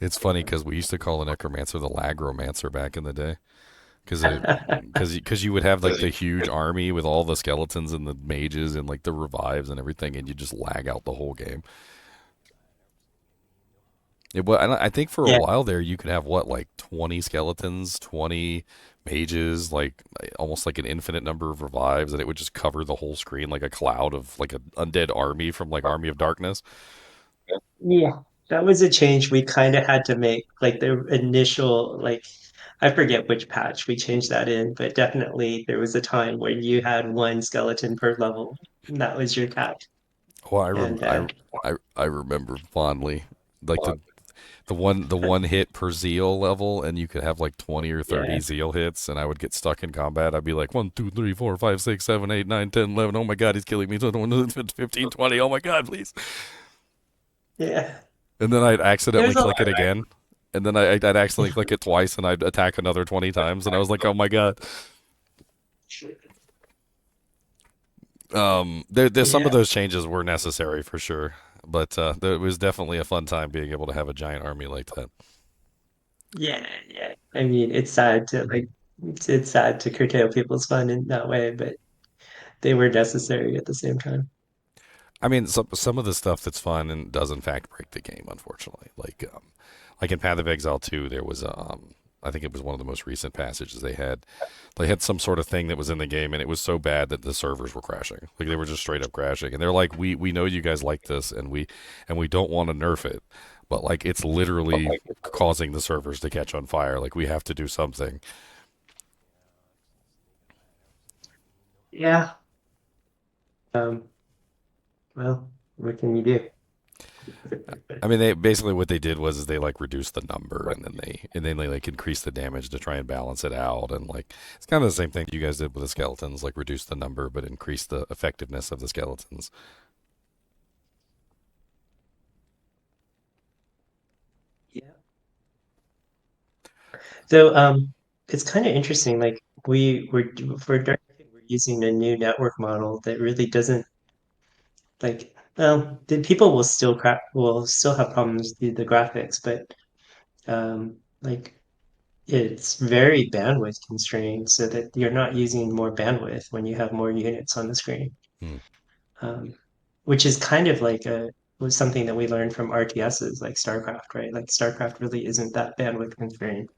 It's funny because we used to call the Necromancer the Lagromancer back in the day. Because you would have like the huge army with all the skeletons and the mages and like the revives and everything, and you just lag out the whole game. I think for a Yeah, while there you could have what like 20 skeletons, 20 mages, like almost like an infinite number of revives, and it would just cover the whole screen like a cloud of like an undead army from like Army of Darkness. yeah. That was a change we kind of had to make. Like the initial, like I forget which patch we changed that in, but definitely there was a time when you had one skeleton per level. And that was your cap. Oh, And I remember fondly like the one hit per zeal level, and you could have like 20 or 30 yeah, zeal hits, and I would get stuck in combat. I'd be like 1 2 3 4 5 6 7 8 9 10 11. Oh my god, he's killing me. 15 20. Oh my god, please. yeah. And then I'd accidentally There's a click it again, and then I'd accidentally click it twice, and I'd attack another 20 times, and I was like, oh my god. There's some of yeah, those changes were necessary for sure, but it was definitely a fun time being able to have a giant army like that. yeah. I mean, it's sad to like it's sad to curtail people's fun in that way, but they were necessary at the same time. I mean, some of the stuff that's fun and does in fact break the game, unfortunately. Like in Path of Exile 2, there was I think it was one of the most recent passages they had. They had some sort of thing that was in the game, and it was so bad that the servers were crashing. Like they were just straight up crashing, and they're like, we know you guys like this, and we don't want to nerf it, but like it's literally causing the servers to catch on fire. Like we have to do something. Yeah. Um, well, what can you do? I mean, they basically what they did was is they like reduced the number, and then they like increased the damage to try and balance it out, and like it's kind of the same thing you guys did with the skeletons, like reduce the number but increase the effectiveness of the skeletons. Yeah. So it's kind of interesting. Like we're for Darkhaven, we're using a new network model that really doesn't like the people will still have problems with the graphics, but like it's very bandwidth constrained so that you're not using more bandwidth when you have more units on the screen. Hmm. Um, which is kind of like a was something that we learned from RTSs like StarCraft, right? Like StarCraft really isn't that bandwidth constrained.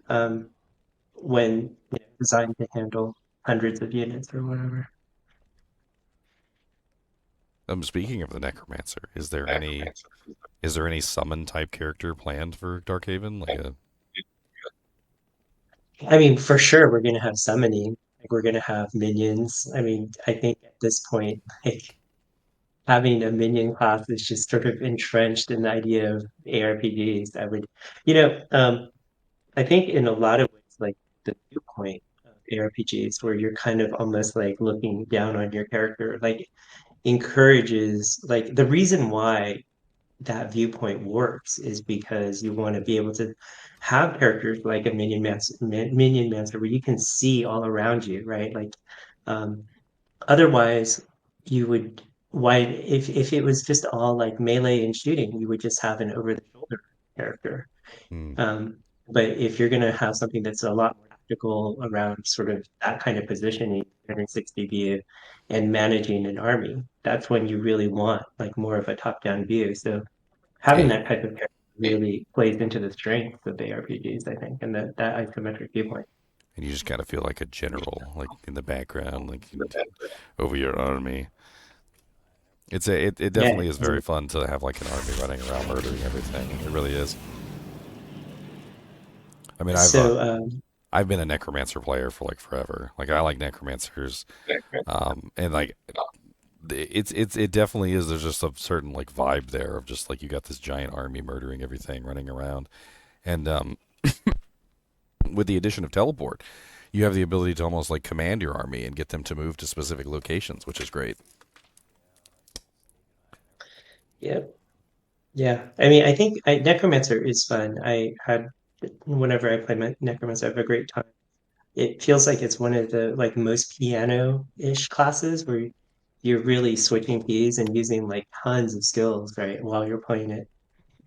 Um, when designed to handle hundreds of units or whatever. Speaking of the Necromancer, is there any summon type character planned for Darkhaven? Like a I mean, for sure, we're gonna have summoning. Like we're gonna have minions. I mean, I think at this point, like having a minion class is just sort of entrenched in the idea of ARPGs. You know, I think in a lot of ways, like the viewpoint of ARPGs, where you're kind of almost like looking down on your character, like encourages, like the reason why that viewpoint works is because you want to be able to have characters like a minion mancer where you can see all around you, right? Like, um, otherwise, you would why if it was just all like melee and shooting, you would just have an over the shoulder character. hmm, Um, but if you're going to have something that's a lot more tactical around sort of that kind of positioning, 360 view, and managing an army, that's when you really want like more of a top-down view. So having yeah, that type of character really plays into the strength of the ARPGs, I think, and that isometric viewpoint. and you just kind of feel like a general, like in the background, like over your army. It Yeah. definitely is very fun to have like an army running around murdering everything. It really is. I mean, So I've been a Necromancer player for like forever. Like I like Necromancers, and like it definitely is. There's just a certain like vibe there of just like you got this giant army murdering everything, running around, and with the addition of teleport, you have the ability to almost like command your army and get them to move to specific locations, which is great. yeah, yeah. I mean, I think Necromancer is fun. I had whenever I play Necromancer, I have a great time. It feels like it's one of the like most piano-ish classes where you're really switching keys and using like tons of skills, right, while you're playing it.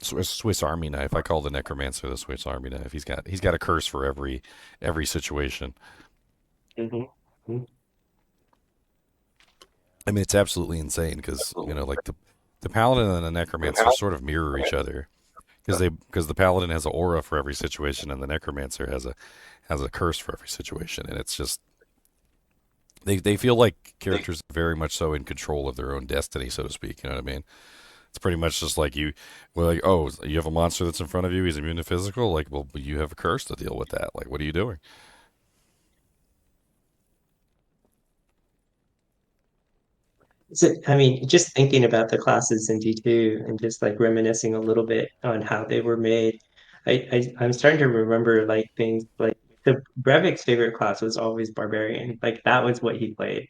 Swiss Army knife. I call the Necromancer the Swiss Army knife. He's got a curse for every situation. Hmm. I mean, it's absolutely insane because like the paladin and the necromancer sort of mirror each other because the paladin has an aura for every situation and the necromancer has a curse for every situation, and it's just they feel like characters very much so in control of their own destiny, so to speak. You know what I mean? It's pretty much just like well, like, oh, you have a monster that's in front of you. He's immune to physical. Like, well, you have a curse to deal with that. Like, what are you doing? So, I mean, just thinking about the classes in D2 and just like reminiscing a little bit on how they were made, I'm starting to remember like things like the Brevik's favorite class was always Barbarian. Like that was what he played,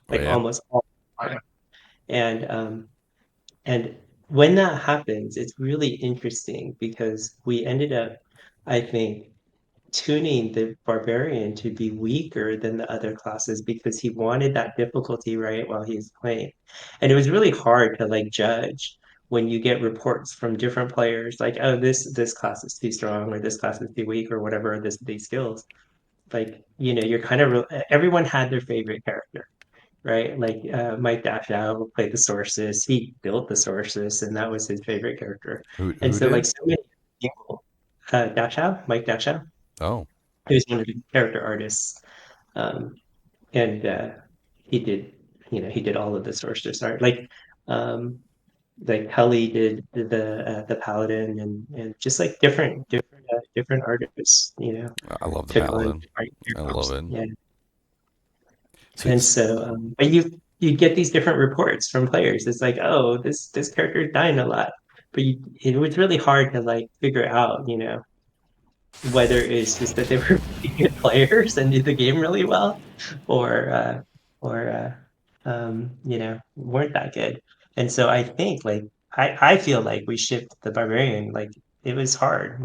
Oh like yeah, almost all the time. And and when that happens, it's really interesting because we ended up, I think, tuning the barbarian to be weaker than the other classes because he wanted that difficulty right while he's playing. And it was really hard to like judge when you get reports from different players like, oh, this class is too strong or this class is too weak or whatever these skills. Like, you're kind of everyone had their favorite character, right? Like Mike Dashow played the Sources. He built the Sources, and that was his favorite character. And who so, like did? so many people, Mike Dashow, Oh, he was one of the character artists, um, and he did, he did all of the Sources art. Um, like Kelly did the Paladin, and just like different artists, I love the took on paladin. different I love characters. it. Yeah. So, And so, but you get these different reports from players. It's like, oh, this character is dying a lot, but it was really hard to like figure out, whether it's just that they were really good players and knew the game really well, or weren't that good. And so I think like I feel like we shipped the barbarian like it was hard,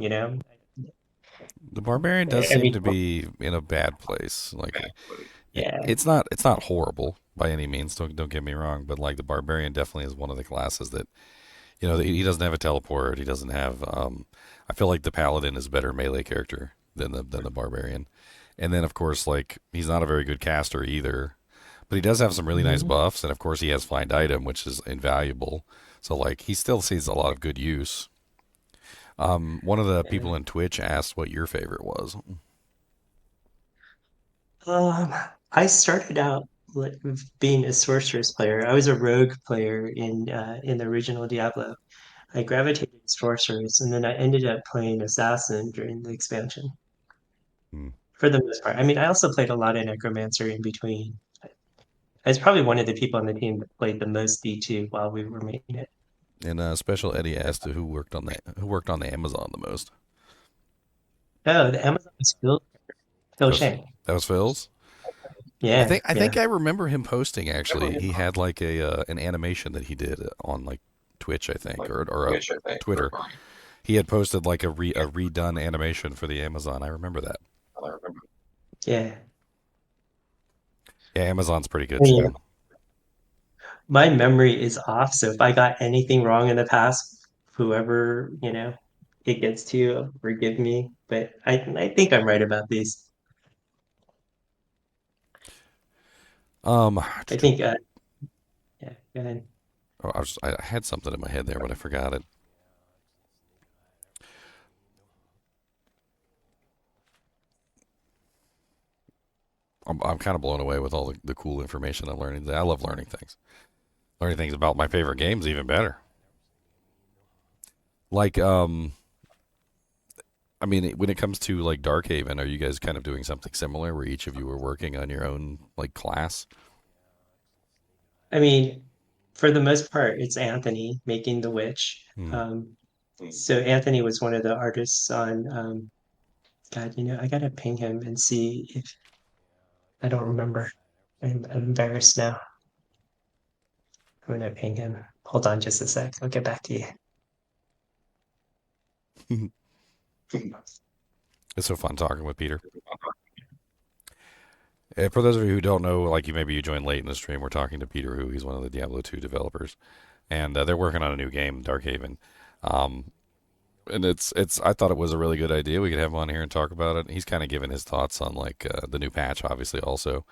the barbarian does I seem mean, to be in a bad place. Like yeah. it's not horrible by any means. Don't get me wrong, but like the barbarian definitely is one of the classes that he doesn't have a teleport. He doesn't have. I feel like the paladin is a better melee character than the barbarian, and then of course like he's not a very good caster either, but he does have some really nice Mhm. buffs, and of course he has find item, which is invaluable. So like he still sees a lot of good use. One of the Yeah. people in Twitch asked what your favorite was. Um, I started out. like, being a sorceress player. I was a rogue player in the original Diablo. I gravitated to sorceress, and then I ended up playing assassin during the expansion Hmm. for the most part. I mean, I also played a lot of necromancer in between. I was probably one of the people on the team that played the most D2 while we were making it. And Special Eddie asked who worked on the Amazon the most. Oh, the Amazon was Phil That was Shank. that was Phil's. Yeah, I think yeah. I remember him posting actually. He had like a an animation that he did on like Twitch, I think, or Twitter. He had posted like a redone animation for the Amazon. I remember that. Yeah. Yeah, Amazon's pretty I good mean, too. my memory is off, so if I got anything wrong in the past, whoever, it gets to, forgive me. But I think I'm right about these. Um, I think, yeah, go ahead. oh, I had something in my head there, but I forgot it. I'm kind of blown away with all the cool information I'm learning. I love learning things. Learning things about my favorite games even better. Like I mean, when it comes to like Darkhaven, are you guys kind of doing something similar where each of you are working on your own like class? I mean, for the most part, it's Anthony making the witch. Hmm. So Anthony was one of the artists on, God, I gotta ping him and see if I don't remember. I'm embarrassed now. I'm gonna ping him. Hold on just a sec. I'll get back to you. It's so fun talking with Peter. For those of you who don't know, like maybe you joined late in the stream, we're talking to Peter, who he's one of the Diablo II developers, and they're working on a new game, Darkhaven. Um, and it's I thought it was a really good idea. We could have him on here and talk about it. He's kind of giving his thoughts on like the new patch, obviously, also,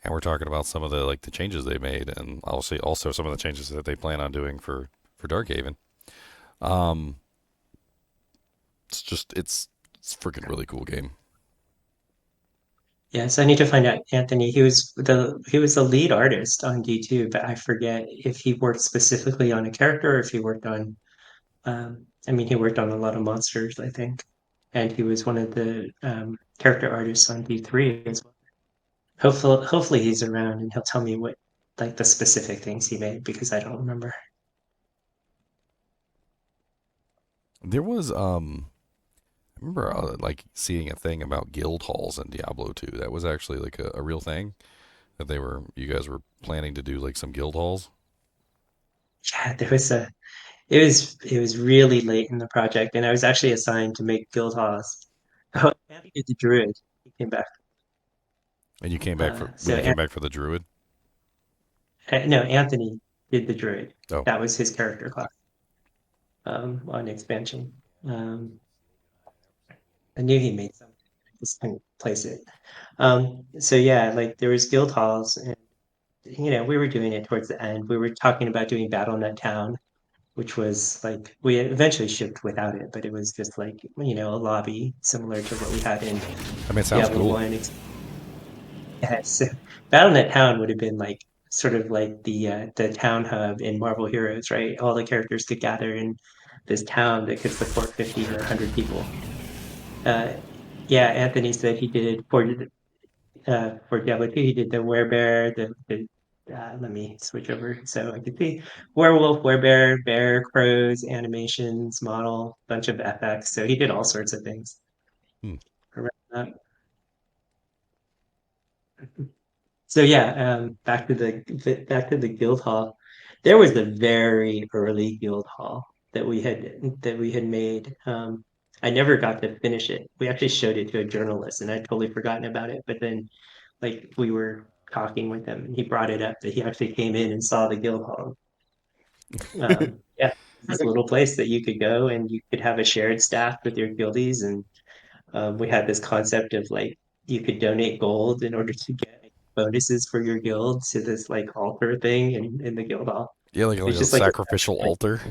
and we're talking about some of the like the changes they made, and also some of the changes that they plan on doing for Darkhaven. Um, it's freaking really cool game. Yes, I need to find out Anthony. He was the lead artist on D2, but I forget if he worked specifically on a character or if he worked on I mean he worked on a lot of monsters, I think. And he was one of the character artists on D3 as well. Hopefully he's around and he'll tell me what like the specific things he made because I don't remember. There was I remember like seeing a thing about guild halls in Diablo 2. That was actually like a real thing that you guys were planning to do like some guild halls. Yeah, it was really late in the project and I was actually assigned to make guild halls. Oh, and he did the druid. He came back. And you came back So you came back for the druid. No, Anthony did the druid. Oh, That was his character class on expansion. I knew he made something. I just couldn't place it. So yeah, like there was guild halls, and we were doing it towards the end. We were talking about doing BattleNet Town, which was like we eventually shipped without it, but it was just like a lobby similar to what we had in I mean, it sounds Diablo cool. One. Yeah, so BattleNet Town would have been like sort of like the town hub in Marvel Heroes, right? All the characters could gather in this town that could support 50 or 100 people. Uh, yeah, Anthony said he did for Diablo 2, he did the werebear, let me switch over so I can see werewolf, werebear, bear, crows, animations, model, bunch of FX. So he did all sorts of things Hmm. around that. So yeah, back to the guild hall. There was a very early guild hall that we had made. I never got to finish it. We actually showed it to a journalist, and I'd totally forgotten about it. But then, like we were talking with him, and he brought it up that he actually came in and saw the guild hall. Yeah, this little place that you could go and you could have a shared staff with your guildies, and we had this concept of like you could donate gold in order to get bonuses for your guild to this like altar thing in the guild hall. Yeah, It like was a just like sacrificial altar.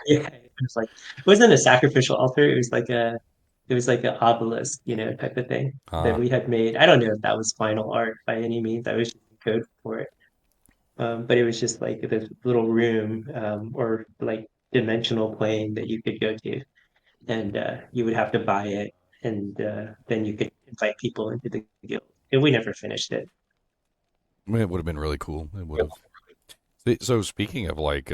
yeah, it wasn't a sacrificial altar. It was like an obelisk, type of thing that Ah, we had made. I don't know if that was final art by any means. I was. code for it. But it was just like this little room or like dimensional plane that you could go to, and you would have to buy it, and then you could invite people into the guild. And we never finished it. I mean, it would have been really cool. It would have. So speaking of like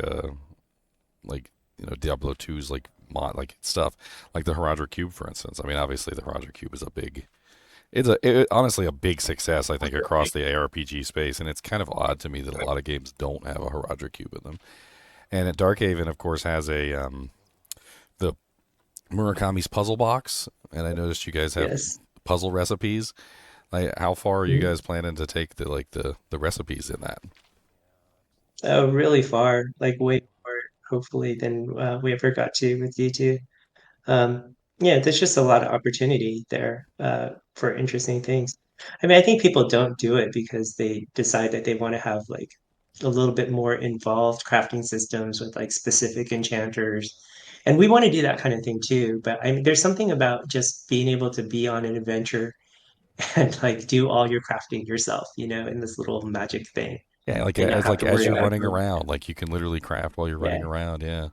Diablo II's like mod like stuff, like the Herodra Cube, for instance. I mean, obviously the Herodra Cube is a big. Honestly a big success, I think, across the ARPG space, and it's kind of odd to me that a lot of games don't have a Herodra Cube in them. And at Darkhaven, of course, has a the Murakami's puzzle box, and I noticed you guys have Yes. puzzle recipes. Like, how far are you Mhm. guys planning to take the recipes in that? Oh, really far, like way more, hopefully, than we ever got to with D2. Yeah, there's just a lot of opportunity there for interesting things. I mean, I think people don't do it because they decide that they want to have like a little bit more involved crafting systems with like specific enchanters. And we want to do that kind of thing too. But I mean, there's something about just being able to be on an adventure and like do all your crafting yourself, in this little magic thing Yeah, and not have like to as worry you're about running it. around, like you can literally craft while you're running Yeah, around. Yeah,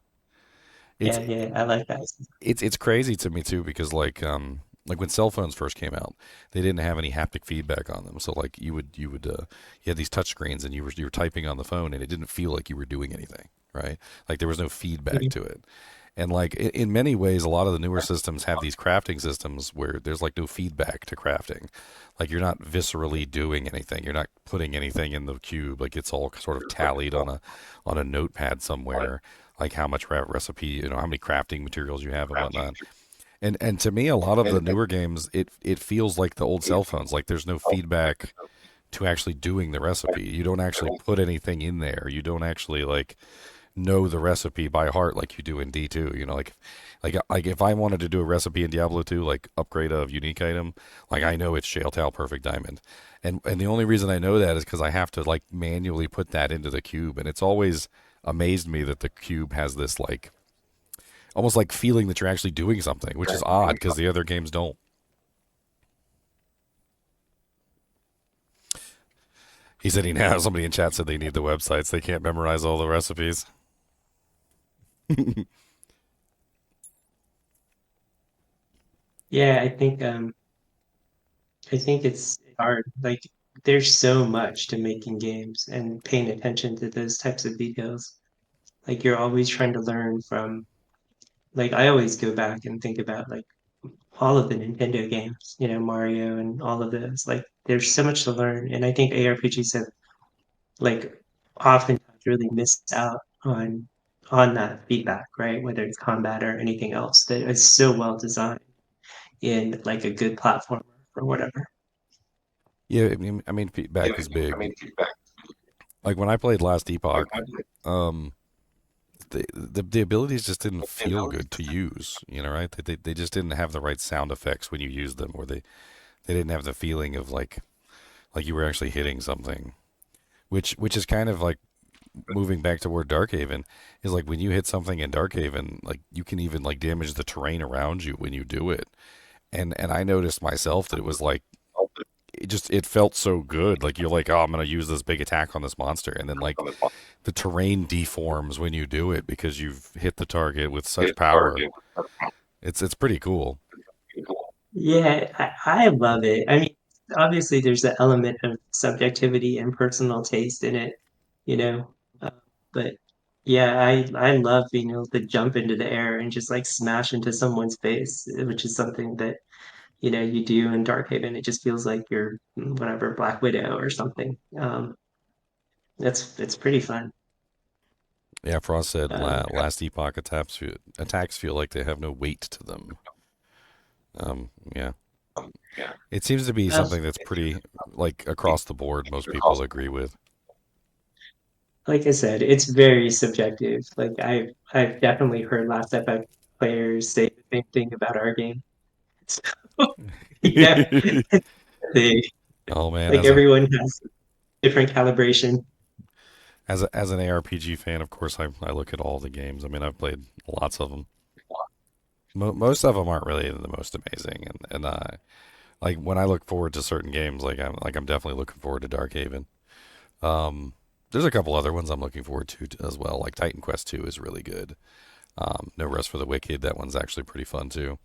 it's yeah, I like that. it's crazy to me too because like when cell phones first came out, they didn't have any haptic feedback on them. So like you had these touch screens and you were typing on the phone and it didn't feel like you were doing anything, right? Like there was no feedback Mhm. to it. And like in many ways, a lot of the newer systems have these crafting systems where there's like no feedback to crafting. Like you're not viscerally doing anything. You're not putting anything in the cube. Like it's all sort of tallied on a notepad somewhere. Like how much recipe, how many crafting materials you have and whatnot. And to me, a lot of the newer games, it feels like the old cell phones. Like there's no feedback to actually doing the recipe. You don't actually put anything in there. You don't actually like know the recipe by heart like you do in D2. Like if I wanted to do a recipe in Diablo 2, like upgrade a unique item, like I know it's Shaletal Perfect Diamond. And the only reason I know that is because I have to like manually put that into the cube. And it's always amazed me that the cube has this like almost like feeling that you're actually doing something, which is odd because the other games don't. He said he now somebody in chat said they need the websites. They can't memorize all the recipes. Yeah, I think it's hard. Like there's so much to making games and paying attention to those types of details. Like you're always trying to learn from like I always go back and think about like all of the Nintendo games, Mario and all of those. Like there's so much to learn. And I think ARPGs have like oftentimes really missed out on that feedback, right? Whether it's combat or anything else that is so well designed in like a good platform or whatever. Yeah, I mean, feedback is big. Like when I played Last Epoch, um, the abilities just didn't feel good to use. Right? They just didn't have the right sound effects when you used them, or they didn't have the feeling of like you were actually hitting something. Which is kind of like moving back toward Darkhaven is like when you hit something in Darkhaven, like you can even like damage the terrain around you when you do it. And I noticed myself that it was like it felt so good. Like you're like, oh, I'm gonna use this big attack on this monster, and then like the terrain deforms when you do it because you've hit the target with such power. It's pretty cool. Yeah, I love it. I mean, obviously, there's the element of subjectivity and personal taste in it, you know. Uh, but yeah, I love being able to jump into the air and just like smash into someone's face, which is something that you do in Darkhaven. It just feels like you're whatever Black Widow or something. It's pretty fun. Yeah, Frost said Um, last epoch attacks feel like they have no weight to them. Yeah, it seems to be well, something that's pretty like across the board. Most people agree with. like I said, it's very subjective. Like I've definitely heard last epoch players say the same thing about our game. So, yeah, they Oh man, like everyone has different calibration. as an ARPG fan, of course, I look at all the games. I mean, I've played lots of them. Most of them aren't really the most amazing, and like when I look forward to certain games, like I'm definitely looking forward to Darkhaven. Um, there's a couple other ones I'm looking forward to as well. Like Titan Quest 2 is really good. No Rest for the Wicked. That one's actually pretty fun too.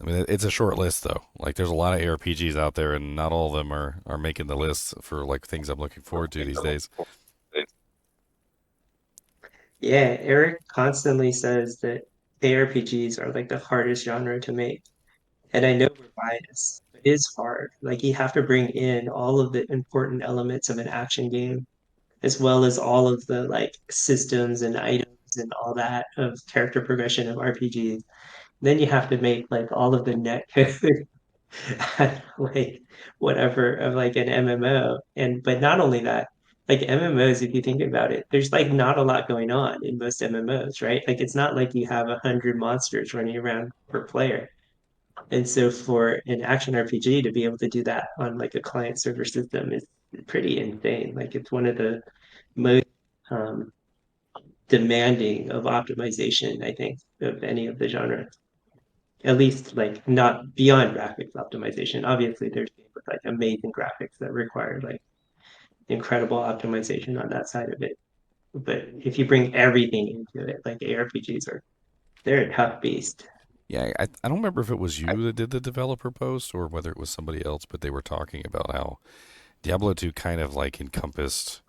I mean, it's a short list though. Like, there's a lot of ARPGs out there, and not all of them are making the list for like things I'm looking forward to these days. Yeah, Eric constantly says that ARPGs are like the hardest genre to make. And I know we're biased, but it is hard. Like you have to bring in all of the important elements of an action game, as well as all of the like systems and items and all that of character progression of RPGs. Then you have to make like all of the net code like whatever of like an MMO. And but not only that, like MMOs, if you think about it, there's like not a lot going on in most MMOs, right? Like it's not like you have 100 monsters running around per player. And so for an action RPG to be able to do that on like a client server system is pretty insane. Like it's one of the most um, demanding of optimization, I think, of any of the genres. At least like not beyond graphics optimization. Obviously, there's games with like amazing graphics that require like incredible optimization on that side of it. But if you bring everything into it, like ARPGs are, they're a tough beast. Yeah, I don't remember if it was you that did the developer post or whether it was somebody else, but they were talking about how Diablo 2 kind of like encompassed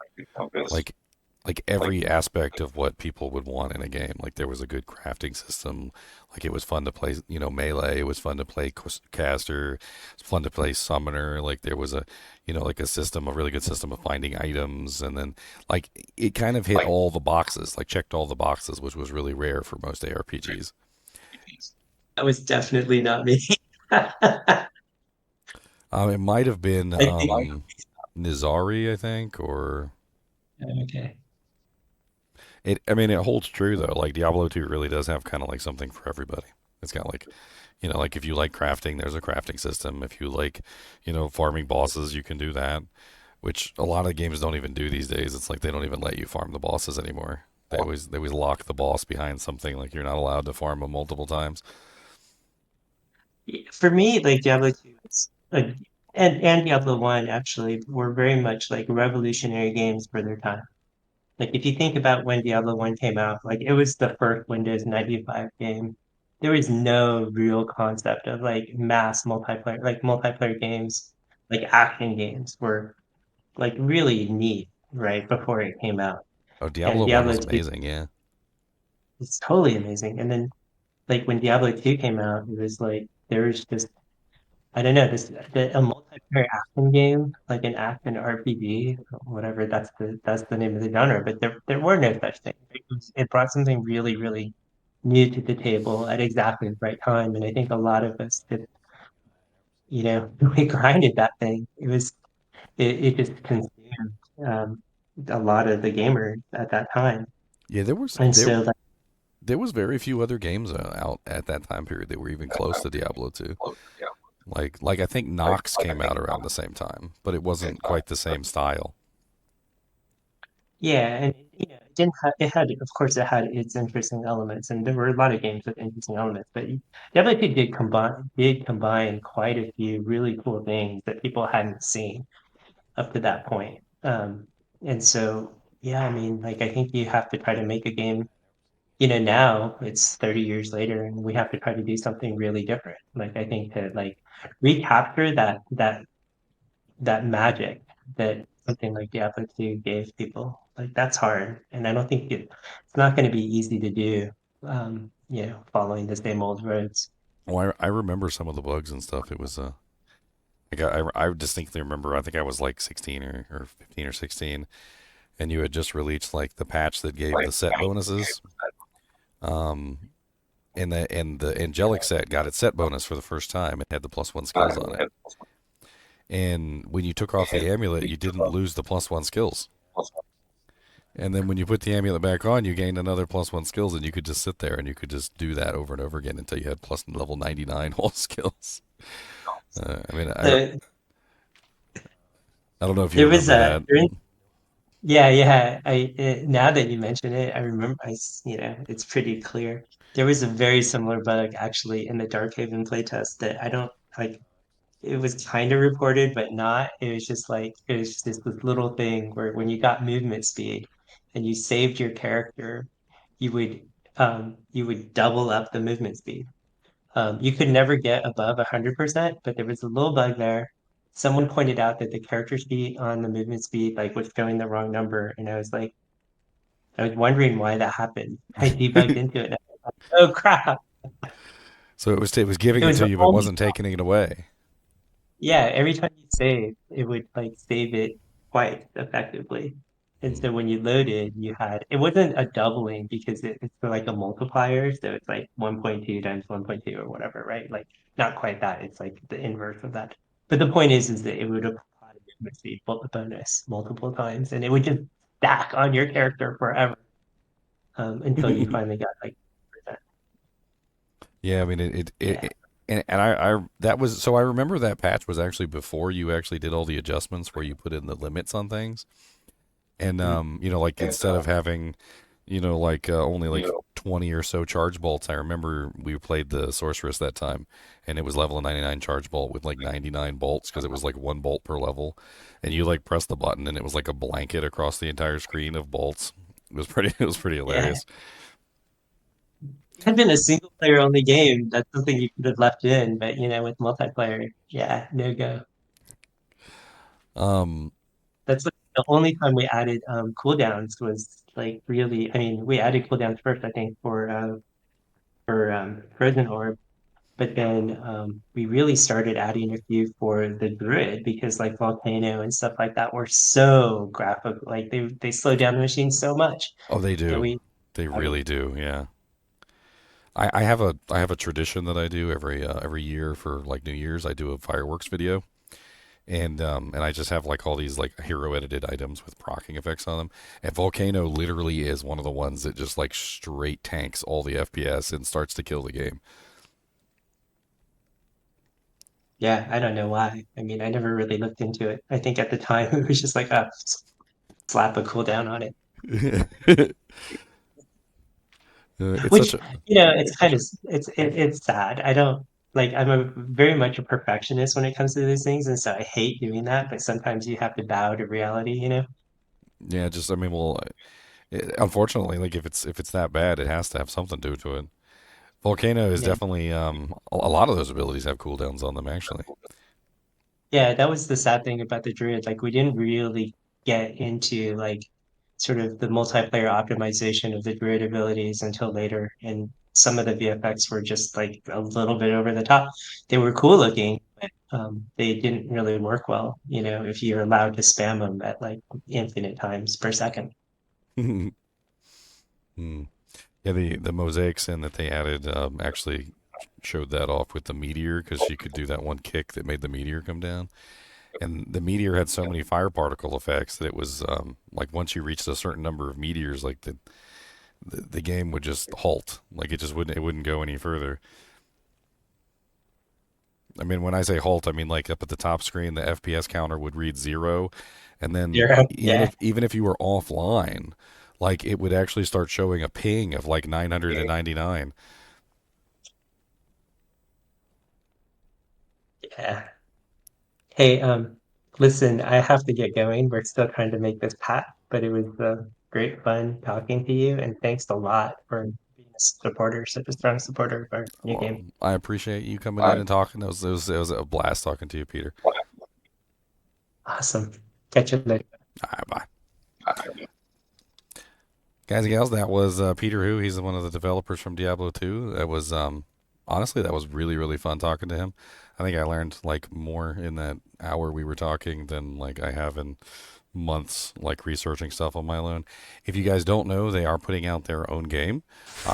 like every aspect of what people would want in a game. Like, there was a good crafting system. Like, it was fun to play, melee. It was fun to play caster. It was fun to play summoner. Like, there was like a system, a really good system of finding items. And then, like, it kind of hit all the boxes, like checked all the boxes, which was really rare for most ARPGs. That was definitely not me. I It might have been think Nizari, I think, or okay. it. I mean, it holds true though. Like, Diablo 2 really does have kind of like something for everybody. It's got like, like if you like crafting, there's a crafting system. If you like, farming bosses, you can do that, which a lot of games don't even do these days. It's like they don't even let you farm the bosses anymore. They always lock the boss behind something, like you're not allowed to farm them multiple times. For me, like Diablo 2 is like and Diablo 1 actually were very much like revolutionary games for their time. Like if you think about when Diablo 1 came out, like it was the first Windows 95 game. There was no real concept of like mass multiplayer, like multiplayer games, like action games were like really neat, right, before it came out. Oh, And Diablo 1 Diablo was 2 amazing. Yeah. is totally amazing. And then like when Diablo 2 came out, it was like there was just I don't know, a multiplayer action game, like an action RPG, whatever that's the name of the genre, but there were no such thing. It brought something really, really new to the table at exactly the right time. And I think a lot of us just, we grinded that thing. It just consumed a lot of the gamers at that time. Yeah, there was And there so like there was very few other games out at that time period that were even close to Diablo 2. Like I think Nox came out around the same time, but it wasn't quite the same style. yeah, and it didn't have it had of course it had its interesting elements, and there were a lot of games with interesting elements, but definitely did combine quite a few really cool things that people hadn't seen up to that point. And so yeah, I mean, like I think you have to try to make a game. Now it's 30 years later, and we have to try to do something really different. Like I think to like recapture that magic that something like Diablo 2 gave people. Like that's hard. And I don't think it's not going to be easy to do, following the same old roads. Oh, I remember some of the bugs and stuff. It was like I distinctly remember. I think I was like 16 or 15 or 16, and you had just released like the patch that gave the set bonuses. Um, and the angelic set got its set bonus for the first time. It had the +1 skills on it. And when you took off the amulet, you didn't lose the +1 skills. And then when you put the amulet back on, you gained another +1 skills, and you could just sit there and you could just do that over and over again until you had plus level 99 whole skills. I mean, So I don't know if you there was remember a, that. yeah, yeah. Now that you mention it, I remember, it's pretty clear. There was a very similar bug actually in the Darkhaven playtest that I don't like. it was kind of reported, but not. It was just like it was just this little thing where when you got movement speed and you saved your character, you would you would double up the movement speed. You could never get above 100%, but there was a little bug there. Someone pointed out that the character sheet on the movement speed like was showing the wrong number, and I was wondering why that happened. I debugged into it. And I was like, oh crap! So it was giving It it was to the you, but only wasn't taking it away. Yeah, every time you save, it would like save it quite effectively. And Hmm. so when you loaded, you had it wasn't a doubling because it's like a multiplier, so it's like 1.2 times 1.2 or whatever, right? Like not quite that. It's like the inverse of that. But the point is that it would apply movement speed bonus multiple times, and it would just stack on your character forever until you finally got like percent. Yeah, I mean it Yeah. and I that was so I remember that patch was actually before you actually did all the adjustments where you put in the limits on things. And Mhm. like instead of having, like only like 20 or so charge bolts, I remember we played the sorceress that time, and it was level 99 charge bolt with like 99 bolts because it was like one bolt per level, and you like press the button and it was like a blanket across the entire screen of bolts. It was pretty it was pretty Yeah. hilarious. It had been a single player only game, that's something you could have left in, but with multiplayer, yeah, no go. Um, That's like the only time we added cooldowns was like really, I mean, we added cooldowns first, I think, for Frozen Orb, but then we really started adding a few for the Druid because like Volcano and stuff like that were so graphic, like they slowed down the machine so much oh, they that do, we they added. really do, yeah. I have a tradition that I do every year for like New Year's. I do a fireworks video, and I just have like all these like hero edited items with procking effects on them. And Volcano literally is one of the ones that just like straight tanks all the FPS and starts to kill the game. Yeah, I don't know why. I mean, I never really looked into it. I think at the time it was just like slap a cooldown on it. It's such Which, a it's kind of it's sad. I don't like I'm a very much a perfectionist when it comes to these things, and so I hate doing that, but sometimes you have to bow to reality. yeah. Just I mean, well, unfortunately, like if it's that bad, it has to have something to do to it. Volcano is Yeah. definitely a lot of those abilities have cooldowns on them actually. Yeah, that was the sad thing about the Druid. Like we didn't really get into like sort of the multiplayer optimization of the Druid abilities until later. And some of the VFX were just like a little bit over the top. They were cool looking, but they didn't really work well, if you're allowed to spam them at like infinite times per second. Hmm. Yeah, the mosaic sin that they added actually showed that off with the meteor because she could do that one kick that made the meteor come down. And the meteor had so many fire particle effects that it was like once you reached a certain number of meteors, like the game would just halt. Like it wouldn't go any further. I mean, when I say halt, I mean like up at the top screen, the FPS counter would read 0, and then Zero. even Yeah. if even if you were offline, like it would actually start showing a ping of like 999. Yeah. Hey, listen, I have to get going. We're still trying to make this pack, but it was great fun talking to you, and thanks a lot for being a supporter, such a strong supporter of our new Well, game. I appreciate you coming in and talking. It was a blast talking to you, Peter. Awesome. Catch you later. All right, bye. Guys and gals, that was Peter Who. He's one of the developers from Diablo 2. That was honestly that was really really fun talking to him. I think I learned like more in that hour we were talking than like I have in months like researching stuff on my own. If you guys don't know, they are putting out their own game,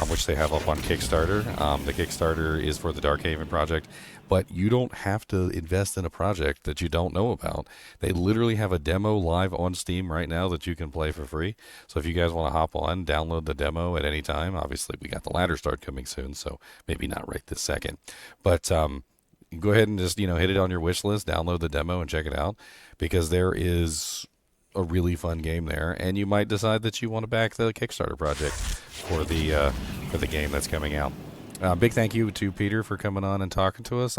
which they have up on Kickstarter. The Kickstarter is for the Darkhaven project, but you don't have to invest in a project that you don't know about. They literally have a demo live on Steam right now that you can play for free. So if you guys want to hop on, download the demo at any time. Obviously, we got the ladder start coming soon, so maybe not right this second, but go ahead and just hit it on your wish list, download the demo, and check it out because there is a really fun game there, and you might decide that you want to back the Kickstarter project for the game that's coming out. Big thank you to Peter for coming on and talking to us.